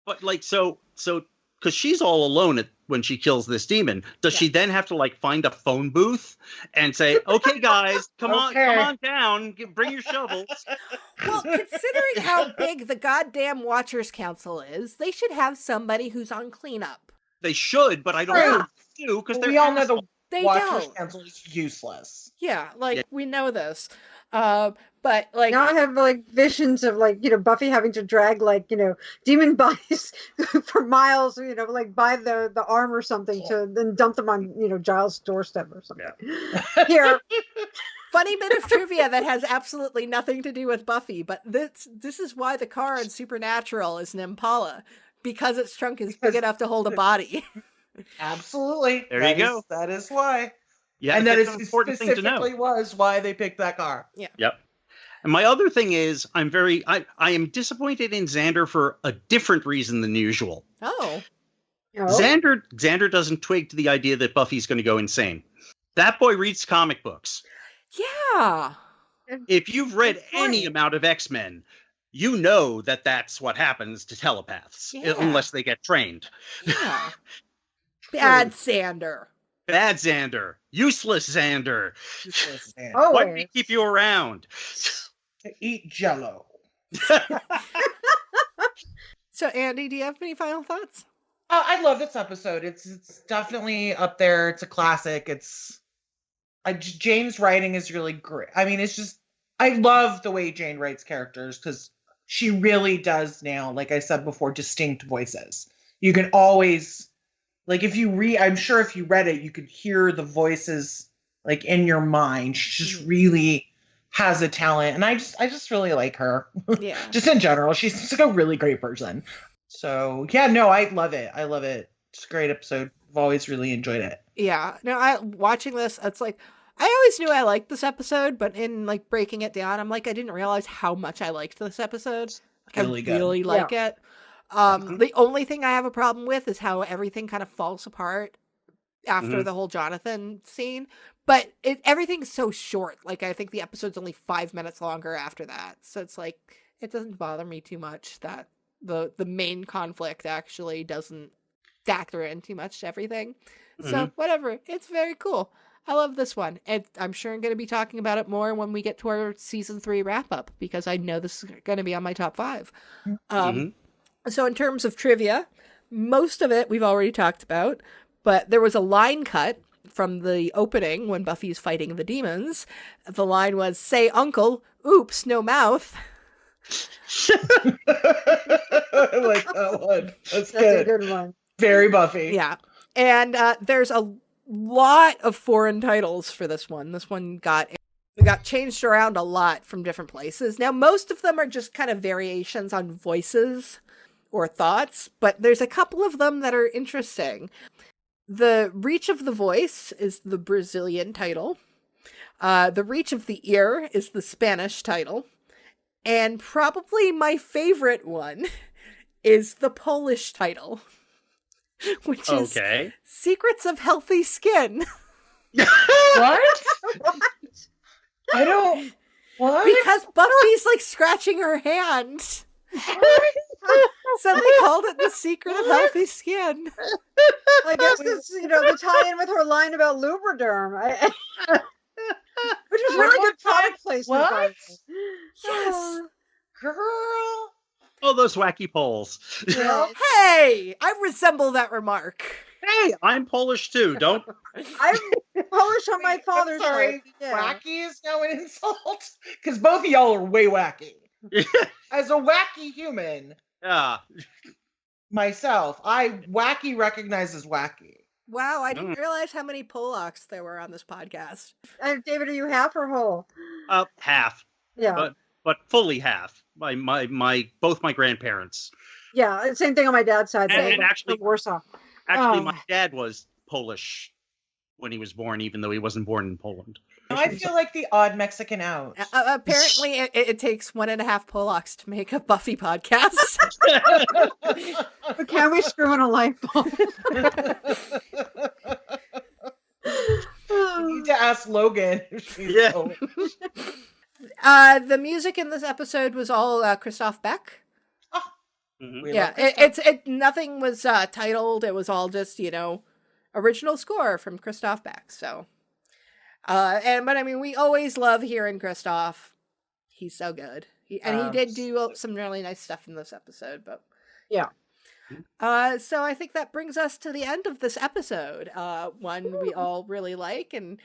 But like so because she's all alone when she kills this demon, does she then have to like find a phone booth and say, "Okay, guys, come on down, bring your shovels"? Well, considering how big the goddamn Watchers Council is, they should have somebody who's on cleanup. They should, but I don't know if they do because we all know the Watchers don't. Council is useless. Yeah, we know this. But like now I have like visions of like, Buffy having to drag like, demon bodies for miles, like by the arm or something to then dump them on, Giles' doorstep or something. Yeah. Here. Funny bit of trivia that has absolutely nothing to do with Buffy, but this is why the car in Supernatural is an Impala, because its trunk is big enough to hold a body. Absolutely. There you go. That is why. Yeah, and that is important thing to know. Was why they picked that car. Yeah. Yep. And my other thing is, I am disappointed in Xander for a different reason than usual. Oh. Xander doesn't twig to the idea that Buffy's going to go insane. That boy reads comic books. Yeah. If you've read any amount of X-Men, you know that that's what happens to telepaths, unless they get trained. Yeah. Bad Xander. Bad Xander. Useless Xander. Oh, why do we keep you around? To eat Jello. So, Andie, do you have any final thoughts? I love this episode. It's definitely up there. It's a classic. Jane's writing is really great. I mean, it's just I love the way Jane writes characters because she really does nail, like I said before, distinct voices. You can always. Like I'm sure if you read it, you could hear the voices like in your mind. She just really has a talent, and I just really like her. Yeah. Just in general, she's like a really great person. So yeah, no, I love it. I love it. It's a great episode. I've always really enjoyed it. Yeah. No, watching this, it's like I always knew I liked this episode, but in like breaking it down, I'm like I didn't realize how much I liked this episode. Like, really I really like it. The only thing I have a problem with is how everything kind of falls apart after the whole Jonathan scene. But everything's so short. Like, I think the episode's only 5 minutes longer after that. So it's like, it doesn't bother me too much that the main conflict actually doesn't factor in too much to everything. So whatever. It's very cool. I love this one. And I'm sure I'm going to be talking about it more when we get to our season 3 wrap up, because I know this is going to be on my top 5. So in terms of trivia, most of it we've already talked about, but there was a line cut from the opening when Buffy's fighting the demons. The line was, "Say uncle, oops, no mouth." I like that one. That's a good one. Very Buffy. Yeah. And there's a lot of foreign titles for this one. This one got changed around a lot from different places. Now, most of them are just kind of variations on voices or thoughts, but there's a couple of them that are interesting. The Reach of the Voice is the Brazilian title. The Reach of the Ear is the Spanish title. And probably my favorite one is the Polish title, which is Secrets of Healthy Skin. What? I don't. What? Because Buffy's like scratching her hand. So they called it the Secret of Healthy Skin. I guess it's, the tie-in with her line about Lubriderm. Which was really good product placement. What? Yes. Girl. Oh, those wacky Poles. Hey, I resemble that remark. Hey, I'm Polish too. Don't. I'm Polish on my father's side. Yeah. Wacky is now an insult? Because both of y'all are way wacky. As a wacky human, myself, wacky recognizes wacky. Wow, I didn't realize how many Polacks there were on this podcast. David, are you half or whole? Half. Yeah. But fully half. My both my grandparents. Yeah, same thing on my dad's side. And actually, from Warsaw. My dad was Polish when he was born, even though he wasn't born in Poland. I feel like the odd Mexican out. Apparently, it takes 1.5 Polacks to make a Buffy podcast. But can we screw in a light bulb? You need to ask Logan if she's Polish. The music in this episode was all Christoph Beck. Mm-hmm. Yeah, nothing was titled. It was all just, original score from Christoph Beck. So, but I mean, we always love hearing Christoph. He's so good. He did do some really nice stuff in this episode, but yeah. So I think that brings us to the end of this episode. One we all really like, and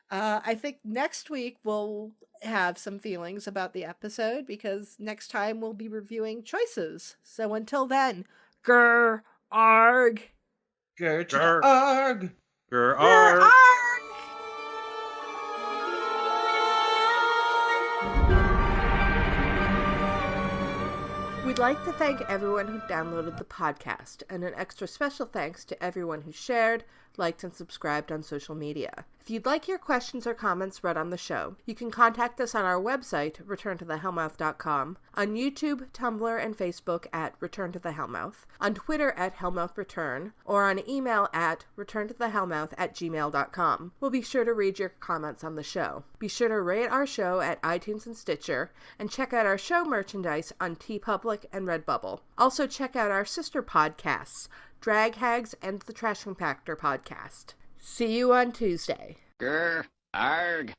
I think next week we'll have some feelings about the episode because next time we'll be reviewing choices. So until then, grr arg. Grr arg. Grr arg. We'd like to thank everyone who downloaded the podcast, and an extra special thanks to everyone who shared, liked, and subscribed on social media. If you'd like your questions or comments read on the show, you can contact us on our website, returntothehellmouth.com, on YouTube, Tumblr, and Facebook at Return to the Hellmouth, on Twitter at HellmouthReturn, or on email at returntothehellmouth@gmail.com. We'll be sure to read your comments on the show. Be sure to rate our show at iTunes and Stitcher, and check out our show merchandise on TeePublic and Redbubble. Also check out our sister podcasts, Drag Hags and the Trash Compactor podcast. See you on Tuesday. Grr, arg.